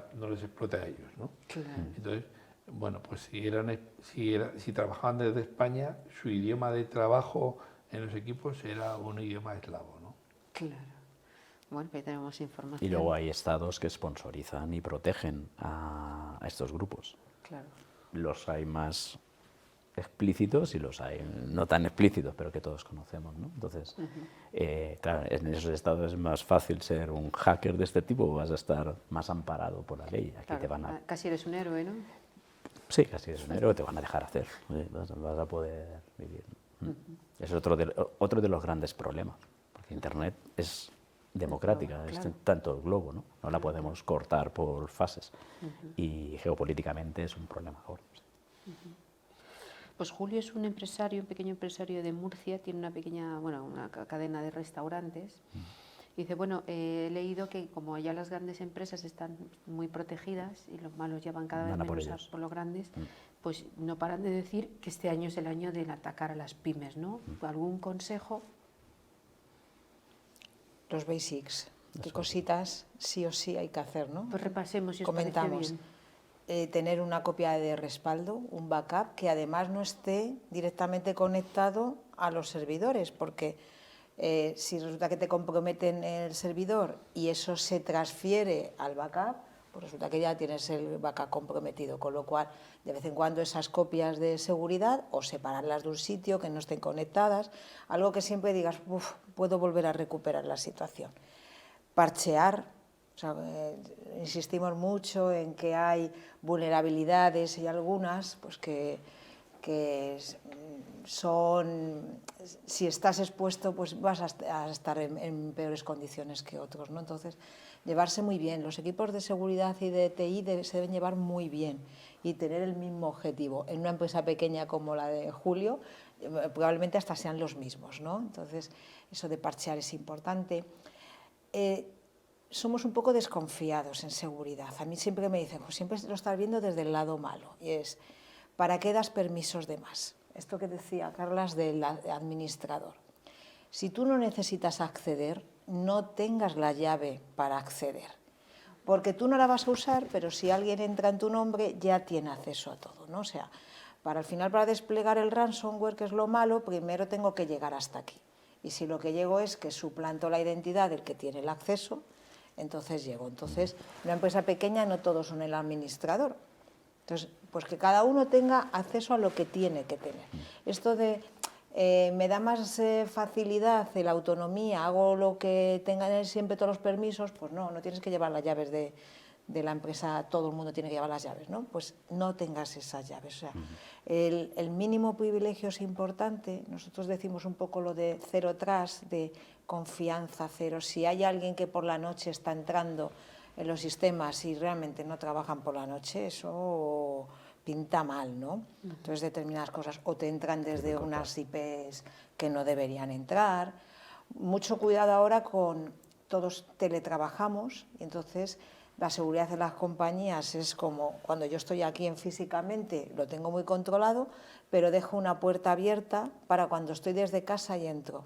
explote a ellos, ¿no? Claro. Entonces, bueno, pues si trabajaban desde España, su idioma de trabajo en los equipos era un idioma eslavo, ¿no? Claro. Bueno, pues ahí tenemos información. Y luego hay estados que sponsorizan y protegen a estos grupos. Claro. Los hay más explícitos y los hay no tan explícitos, pero que todos conocemos, ¿no? Entonces, claro, en esos estados es más fácil ser un hacker de este tipo, vas a estar más amparado por la ley. Aquí Claro, te van a... casi eres un héroe, ¿no? Sí, casi es un héroe, te van a dejar hacer, vas a poder vivir. Es otro de los grandes problemas, porque Internet es democrática, Claro. está en todo el globo, ¿no? No la podemos cortar por fases y geopolíticamente es un problema ahora. Pues Julio es un empresario, un pequeño empresario de Murcia, tiene una pequeña, bueno, una cadena de restaurantes. Y dice, bueno, he leído que como ya las grandes empresas están muy protegidas y los malos llevan cada vez Van a por menos ellos. por los grandes, pues no paran de decir que este año es el año del atacar a las pymes, ¿no? ¿Algún consejo? Los basics, qué cositas sí o sí hay que hacer, ¿no? Pues repasemos si os Comentamos. parece bien. Tener una copia de respaldo, un backup, que además no esté directamente conectado a los servidores, porque si resulta que te comprometen el servidor y eso se transfiere al backup, pues resulta que ya tienes el backup comprometido, con lo cual de vez en cuando esas copias de seguridad o separarlas de un sitio que no estén conectadas, algo que siempre digas, uff, puedo volver a recuperar la situación. Parchear, o sea, insistimos mucho en que hay vulnerabilidades y algunas pues que son, si estás expuesto, pues vas a estar en peores condiciones que otros, ¿no? Entonces, llevarse muy bien. Los equipos de seguridad y de TI se deben llevar muy bien y tener el mismo objetivo. En una empresa pequeña como la de Julio, probablemente hasta sean los mismos, ¿no? Entonces, eso de parchear es importante. Somos un poco desconfiados en seguridad. A mí siempre me dicen, pues siempre lo estás viendo desde el lado malo. Y es, ¿para qué das permisos de más? Esto que decía Carlas del administrador. Si tú no necesitas acceder, no tengas la llave para acceder. Porque tú no la vas a usar, pero si alguien entra en tu nombre, ya tiene acceso a todo, ¿no? O sea, para desplegar el ransomware, que es lo malo, primero tengo que llegar hasta aquí. Y si lo que llego es que suplanto la identidad del que tiene el acceso, entonces llego. Entonces, en una empresa pequeña no todos son el administrador. Entonces, pues que cada uno tenga acceso a lo que tiene que tener. Esto de me da más facilidad la autonomía, hago lo que tengan siempre todos los permisos, pues no tienes que llevar las llaves de la empresa, todo el mundo tiene que llevar las llaves, ¿no? Pues no tengas esas llaves. O sea, el mínimo privilegio es importante. Nosotros decimos un poco lo de cero trust, de confianza cero. Si hay alguien que por la noche está entrando en los sistemas y realmente no trabajan por la noche, eso pinta mal, ¿no? Entonces determinadas cosas o te entran desde unas IPs que no deberían entrar. Mucho cuidado ahora con todos teletrabajamos y entonces la seguridad de las compañías es como cuando yo estoy aquí físicamente, lo tengo muy controlado, pero dejo una puerta abierta para cuando estoy desde casa y entro.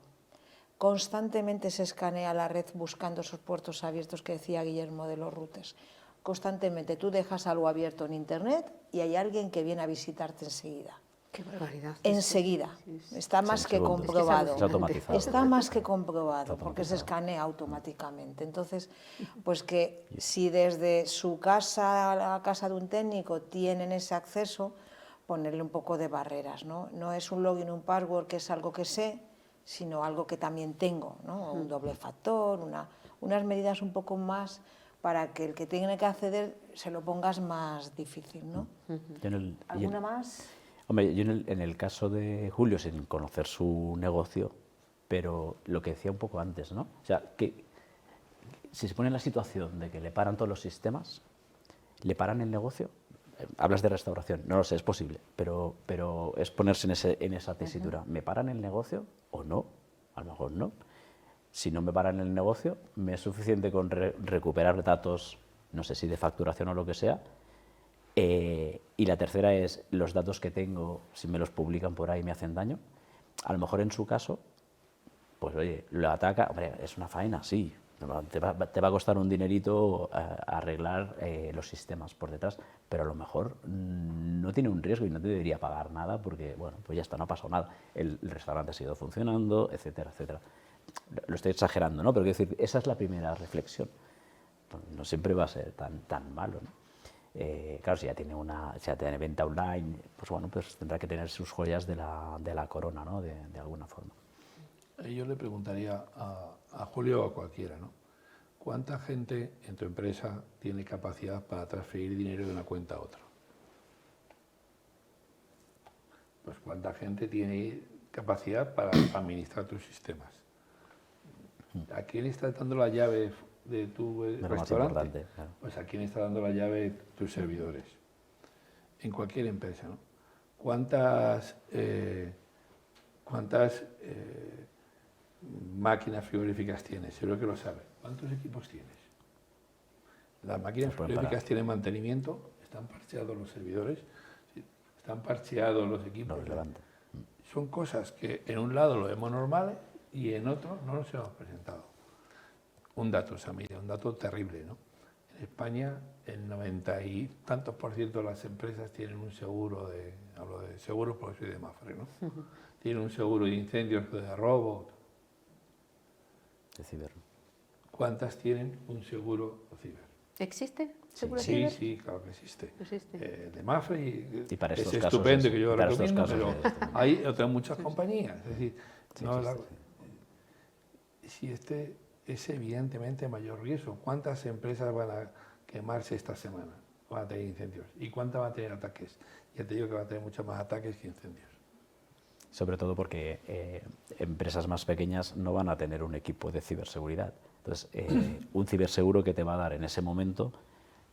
Constantemente se escanea la red buscando esos puertos abiertos que decía Guillermo de los routers. Constantemente tú dejas algo abierto en Internet y hay alguien que viene a visitarte enseguida. Qué barbaridad. Enseguida. Está más que comprobado. Está más que comprobado porque se escanea automáticamente. Entonces, pues que si desde su casa a la casa de un técnico tienen ese acceso, ponerle un poco de barreras, ¿no? No es un login, un password que es algo que sé, sino algo que también tengo, ¿no? Un doble factor, unas medidas un poco más para que el que tiene que acceder se lo pongas más difícil, ¿no? ¿Alguna más? Hombre, yo en el caso de Julio, sin conocer su negocio, pero lo que decía un poco antes, ¿no? O sea, que si se pone en la situación de que le paran todos los sistemas, le paran el negocio, hablas de restauración, no lo sé, es posible, pero es ponerse en esa tesitura. ¿Me paran el negocio o no? A lo mejor no. Si no me paran el negocio, me es suficiente con recuperar datos, no sé si de facturación o lo que sea. Y la tercera es, los datos que tengo, si me los publican por ahí me hacen daño. A lo mejor en su caso, pues oye, lo ataca, hombre, es una faena, sí, te va a costar un dinerito arreglar los sistemas por detrás, pero a lo mejor no tiene un riesgo y no te debería pagar nada porque, bueno, pues ya está, no ha pasado nada. El restaurante ha seguido funcionando, etcétera, etcétera. Lo estoy exagerando, ¿no? Pero quiero decir, esa es la primera reflexión. No siempre va a ser tan malo, ¿no? Claro, si ya tiene venta online, pues bueno, pues tendrá que tener sus joyas de la corona, ¿no? De alguna forma. Yo le preguntaría a Julio o a cualquiera, ¿no? ¿Cuánta gente en tu empresa tiene capacidad para transferir dinero de una cuenta a otra? Pues ¿cuánta gente tiene capacidad para administrar tus sistemas? ¿A quién estás dando la llave de tu restaurante? Claro. Pues ¿a quién está dando la llave de tus servidores? En cualquier empresa, ¿no? ¿Cuántas máquinas frigoríficas tienes? Seguro que lo sabes. ¿Cuántos equipos tienes? Las máquinas frigoríficas tienen mantenimiento, están parcheados los servidores, están parcheados los equipos. Son cosas que en un lado lo vemos normales y en otro no nos hemos presentado. Un dato, Samira, un dato terrible, ¿no? En España, el 90 y tantos % de las empresas tienen un seguro hablo de seguros porque soy de Mafre, ¿no? Tienen un seguro de incendios, de robo. De ciber. ¿Cuántas tienen un seguro ciber? ¿Existe seguro Sí, ciber? sí, claro que existe. Existe. De Mafre Y para es estos estupendo casos que yo lo para estos recomiendo, casos pero hay otras muchas compañías. Es decir, si es evidentemente mayor riesgo. ¿Cuántas empresas van a quemarse esta semana? Van a tener incendios. ¿Y cuántas van a tener ataques? Ya te digo que van a tener muchos más ataques que incendios. Sobre todo porque empresas más pequeñas no van a tener un equipo de ciberseguridad. Entonces, un ciberseguro que te va a dar en ese momento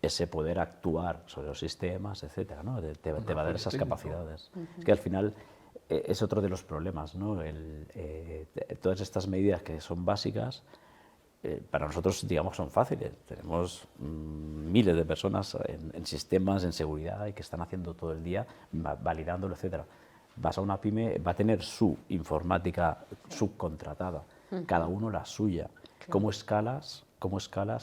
ese poder actuar sobre los sistemas, etcétera, ¿no? Te va a dar esas capacidades. Es que al final es otro de los problemas, ¿no? Todas estas medidas que son básicas, para nosotros, digamos, son fáciles. Tenemos miles de personas en sistemas, en seguridad, y que están haciendo todo el día, validándolo, etcétera. Vas a una pyme, va a tener su informática subcontratada, cada uno la suya. ¿Cómo escalas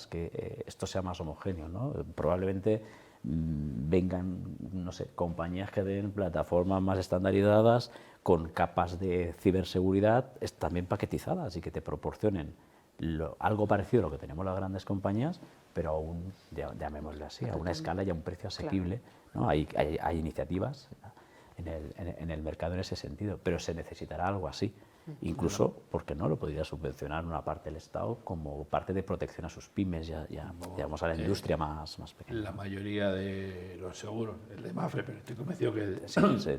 que esto sea más homogéneo, ¿no? Probablemente vengan, no sé, compañías que den plataformas más estandarizadas con capas de ciberseguridad también paquetizadas y que te proporcionen algo parecido a lo que tenemos las grandes compañías, pero aún, llamémosle así, a una escala y a un precio asequible, ¿no? Hay iniciativas en el mercado en ese sentido, pero se necesitará algo así. Incluso, porque no lo podría subvencionar una parte del Estado como parte de protección a sus pymes, ya vamos a la industria más pequeña. La mayoría de los seguros, el de Mafre, pero estoy convencido que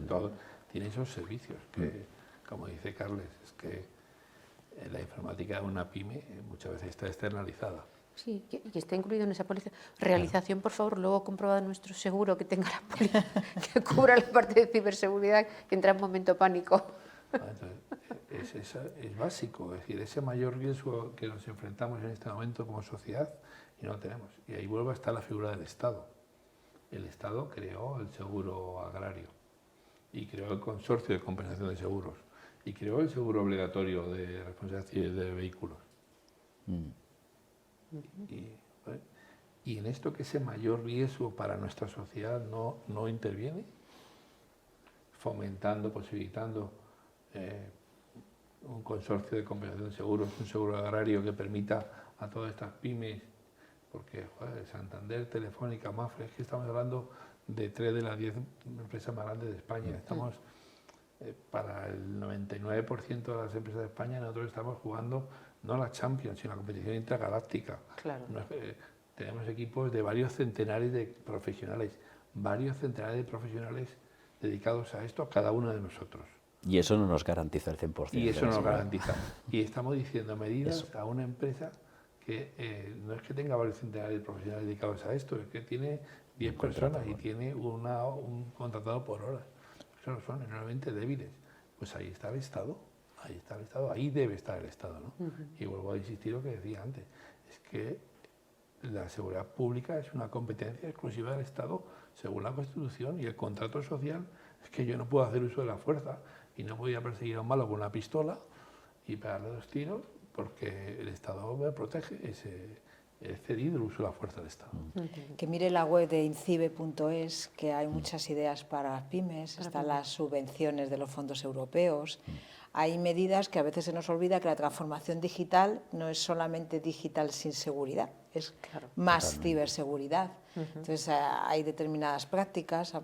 todo tiene esos servicios, que, como dice Carles, es que la informática de una pyme muchas veces está externalizada. Sí, y está incluido en esa póliza. Realización, por favor, luego comprobad nuestro seguro que tenga la póliza, que cubra la parte de ciberseguridad, que entra en momento pánico. Entonces, es básico, es decir, ese mayor riesgo que nos enfrentamos en este momento como sociedad y no lo tenemos. Y ahí vuelve a estar la figura del Estado. El Estado creó el seguro agrario y creó el consorcio de compensación de seguros y creó el seguro obligatorio de responsabilidad civil de vehículos. Y en esto que ese mayor riesgo para nuestra sociedad no interviene, fomentando, posibilitando un consorcio de compensación de seguros, un seguro agrario que permita a todas estas pymes, porque Santander, Telefónica, Mafre, es que estamos hablando de 3 de las 10 empresas más grandes de España. Estamos, para el 99% de las empresas de España, nosotros estamos jugando no la Champions, sino la competición intergaláctica. Claro. Tenemos equipos de varios centenares de profesionales, dedicados a esto, a cada uno de nosotros. Y eso no nos garantiza el 100%. Y eso no nos garantiza. Y estamos diciendo medidas a una empresa que no es que tenga varios centenares de profesionales dedicados a esto, es que tiene 10 personas y tiene un contratado por hora. Eso son enormemente débiles. Pues ahí está el Estado, ahí debe estar el Estado, ¿no? Y vuelvo a insistir lo que decía antes, es que la seguridad pública es una competencia exclusiva del Estado según la Constitución, y el contrato social es que yo no puedo hacer uso de la fuerza y no voy a perseguir a un malo con una pistola y pegarle 2 tiros porque el Estado me protege, he cedido el uso de la fuerza del Estado. Que mire la web de incibe.es, que hay muchas ideas para las pymes, están las subvenciones de los fondos europeos, hay medidas que a veces se nos olvida que la transformación digital no es solamente digital sin seguridad, es más ciberseguridad. Entonces hay determinadas prácticas. Ha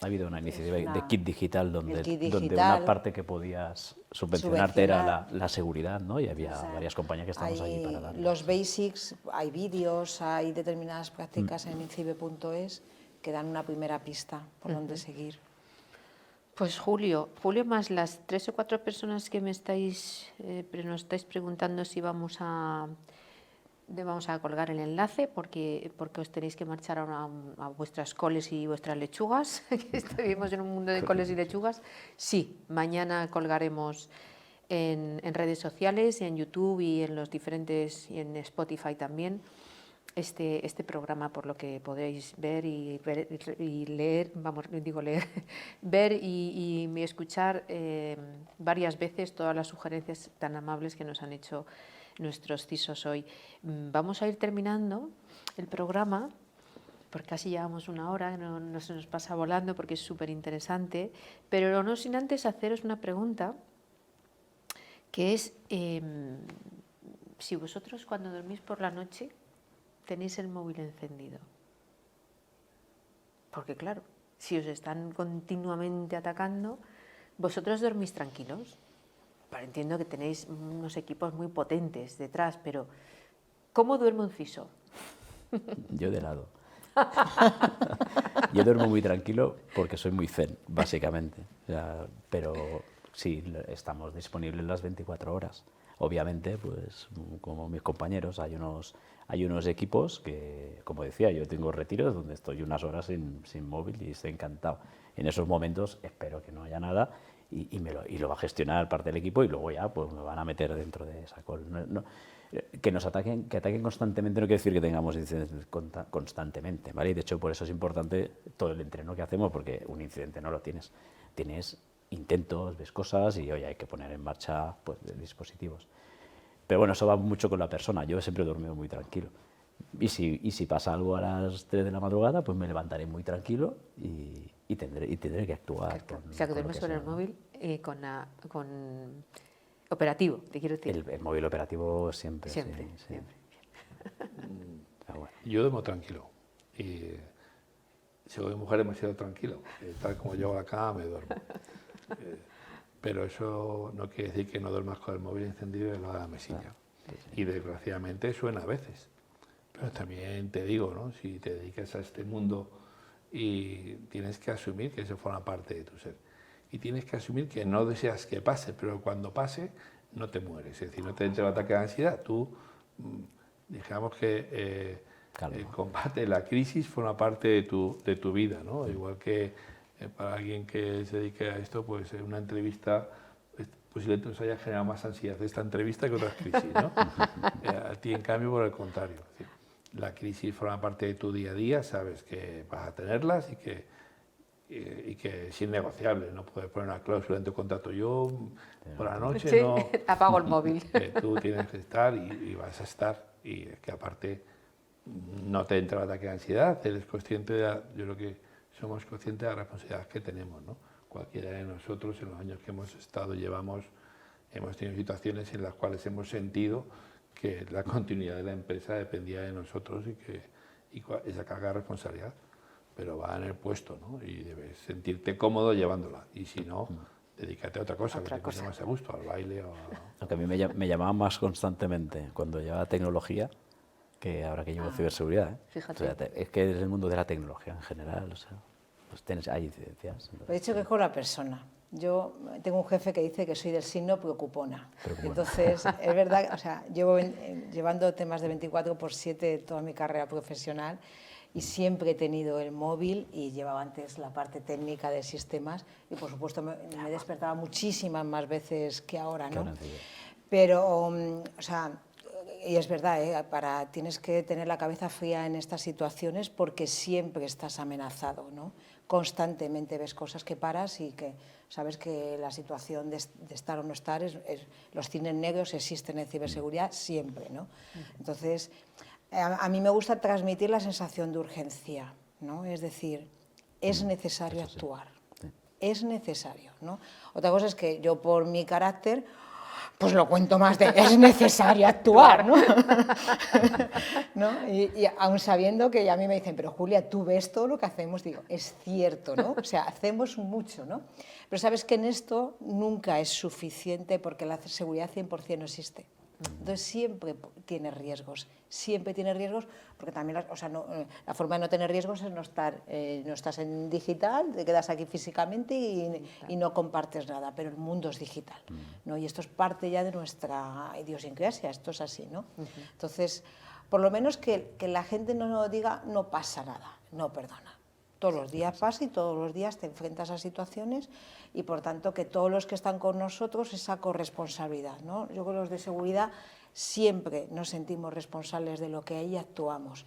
habido una iniciativa de kit digital donde digital, una parte que podías subvencionarte era la seguridad, ¿no? Y había varias compañías que estábamos allí para darlas. Los basics, hay vídeos, hay determinadas prácticas en incibe.es que dan una primera pista por dónde seguir. Pues Julio, más las 3 o 4 personas que nos estáis preguntando si vamos a colgar el enlace porque os tenéis que marchar a vuestras coles y vuestras lechugas, que vivimos en un mundo de coles y lechugas. Sí, mañana colgaremos en redes sociales, en YouTube y en los diferentes, y en Spotify también, este programa, por lo que podéis ver y leer, ver y escuchar varias veces todas las sugerencias tan amables que nos han hecho nuestros CISOs hoy. Vamos a ir terminando el programa, porque casi llevamos 1 hora, no se nos pasa volando porque es súper interesante, pero no sin antes haceros una pregunta, que es si vosotros cuando dormís por la noche tenéis el móvil encendido. Porque claro, si os están continuamente atacando, vosotros dormís tranquilos. Entiendo que tenéis unos equipos muy potentes detrás, pero ¿cómo duerme un CISO? Yo de lado. Yo duermo muy tranquilo porque soy muy zen, básicamente. O sea, pero sí, estamos disponibles las 24 horas. Obviamente, pues como mis compañeros, hay unos equipos que, como decía, yo tengo retiros donde estoy unas horas sin móvil y estoy encantado. En esos momentos espero que no haya nada y lo va a gestionar parte del equipo y luego ya pues me van a meter dentro de esa call. Que ataquen constantemente no quiere decir que tengamos incidentes constantemente, ¿vale? Y de hecho por eso es importante todo el entreno que hacemos, porque un incidente no lo tienes. Tienes intentos, ves cosas y hoy hay que poner en marcha pues, dispositivos. Pero bueno, eso va mucho con la persona. Yo siempre he dormido muy tranquilo. Y si pasa algo a las 3 de la madrugada, pues me levantaré muy tranquilo y tendré que actuar. O sea, que duermes con el móvil con operativo, te quiero decir. El móvil operativo siempre. Siempre. Bueno. Yo duermo tranquilo. Y si mi mujer demasiado tranquilo, tal como llego a la cama me duermo. Pero eso no quiere decir que no duermas con el móvil encendido en la mesilla. Y desgraciadamente suena a veces. Pero también te digo, ¿no? Si te dedicas a este mundo y tienes que asumir que eso forma parte de tu ser. Y tienes que asumir que no deseas que pase, pero cuando pase no te mueres. Es decir, no te entra el ataque de ansiedad. Tú, digamos que el combate, la crisis forma parte de tu vida, ¿no? Igual que para alguien que se dedique a esto, pues una entrevista posiblemente nos haya generado más ansiedad esta entrevista que otras crisis, ¿no? A ti, en cambio, por el contrario. Es decir, la crisis forma parte de tu día a día, sabes que vas a tenerlas y que es innegociable. No puedes poner una cláusula en tu contrato. Yo, por la noche, sí, no... apago el móvil. Tú tienes que estar y vas a estar. Y es que aparte no te entra el ataque de ansiedad, eres consciente yo creo que somos conscientes de la responsabilidad que tenemos, ¿no? Cualquiera de nosotros, en los años que hemos estado, hemos tenido situaciones en las cuales hemos sentido que la continuidad de la empresa dependía de nosotros y esa carga de responsabilidad, pero va en el puesto, ¿no? Y debes sentirte cómodo llevándola, y si no, dedícate a otra cosa, que te pase más a gusto, al baile o Aunque a mí me llamaban más constantemente cuando llevaba tecnología que ahora que llevo ciberseguridad. Fíjate. O sea, es que es el mundo de la tecnología en general, o sea, pues hay incidencias. He dicho que es con la persona. Yo tengo un jefe que dice que soy del signo preocupona. Entonces, es verdad, o sea, llevo llevando temas de 24/7 toda mi carrera profesional y siempre he tenido el móvil y llevaba antes la parte técnica de sistemas y, por supuesto, me despertaba muchísimas más veces que ahora, ¿no? Pero, o sea, y es verdad, tienes que tener la cabeza fría en estas situaciones porque siempre estás amenazado, ¿no? Constantemente ves cosas que paras y que sabes que la situación de estar o no estar, los cines negros existen en ciberseguridad siempre, ¿no? Entonces, a mí me gusta transmitir la sensación de urgencia, ¿no? Es decir, es necesario actuar, es necesario, ¿no? Otra cosa es que yo por mi carácter pues lo cuento más de es necesario actuar, ¿no? ¿No? Y aún sabiendo que a mí me dicen, pero Julia, ¿tú ves todo lo que hacemos? Digo, es cierto, ¿no? O sea, hacemos mucho, ¿no? Pero sabes que en esto nunca es suficiente porque la seguridad 100% no existe. Entonces siempre tiene riesgos porque también la forma de no tener riesgos es no estás en digital, te quedas aquí físicamente y no compartes nada, pero el mundo es digital, ¿no? Y esto es parte ya de nuestra idiosincrasia, esto es así, ¿no? Entonces, por lo menos que la gente no diga no pasa nada, no perdona. Todos los días pasa y todos los días te enfrentas a situaciones y, por tanto, que todos los que están con nosotros esa corresponsabilidad, ¿no? Yo creo que los de seguridad siempre nos sentimos responsables de lo que hay y actuamos,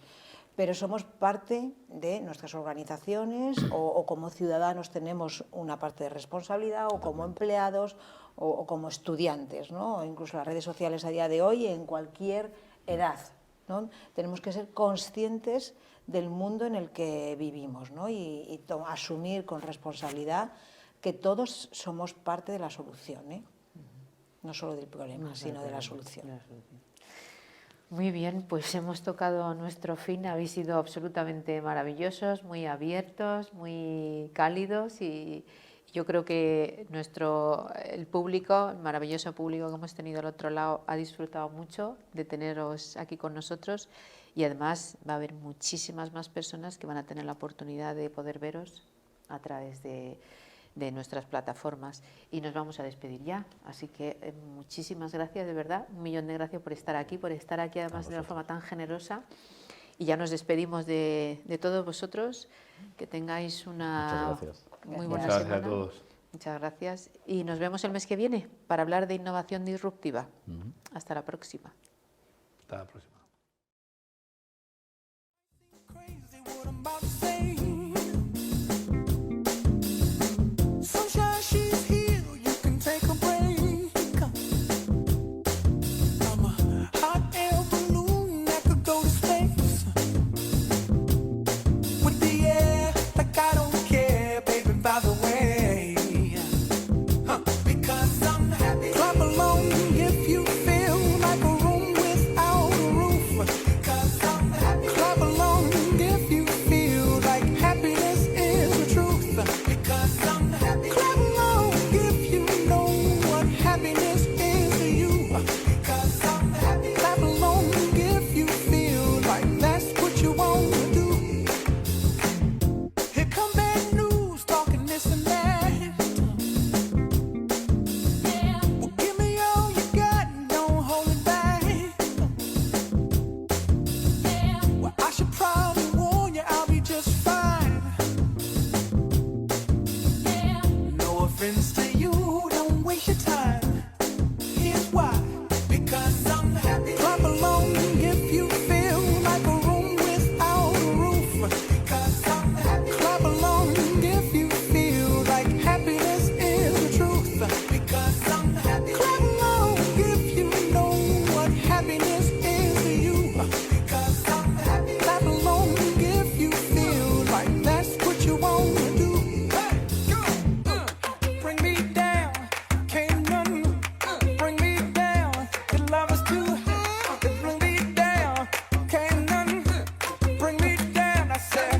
pero somos parte de nuestras organizaciones o como ciudadanos tenemos una parte de responsabilidad o como empleados o como estudiantes, ¿no? O incluso las redes sociales a día de hoy en cualquier edad, ¿no? Tenemos que ser conscientes del mundo en el que vivimos, ¿no? y asumir con responsabilidad que todos somos parte de la solución, ¿eh? No solo del problema, sino de la solución. Muy bien, pues hemos tocado nuestro fin, habéis sido absolutamente maravillosos, muy abiertos, muy cálidos y yo creo que el público, el maravilloso público que hemos tenido al otro lado ha disfrutado mucho de teneros aquí con nosotros y además va a haber muchísimas más personas que van a tener la oportunidad de poder veros a través de nuestras plataformas y nos vamos a despedir ya, así que muchísimas gracias, de verdad, 1.000.000 de gracias por estar aquí además de una forma tan generosa y ya nos despedimos de todos vosotros, que tengáis una muy buena semana. Gracias a todos. Muchas gracias y nos vemos el mes que viene para hablar de innovación disruptiva. Hasta la próxima. Hasta la próxima. Friends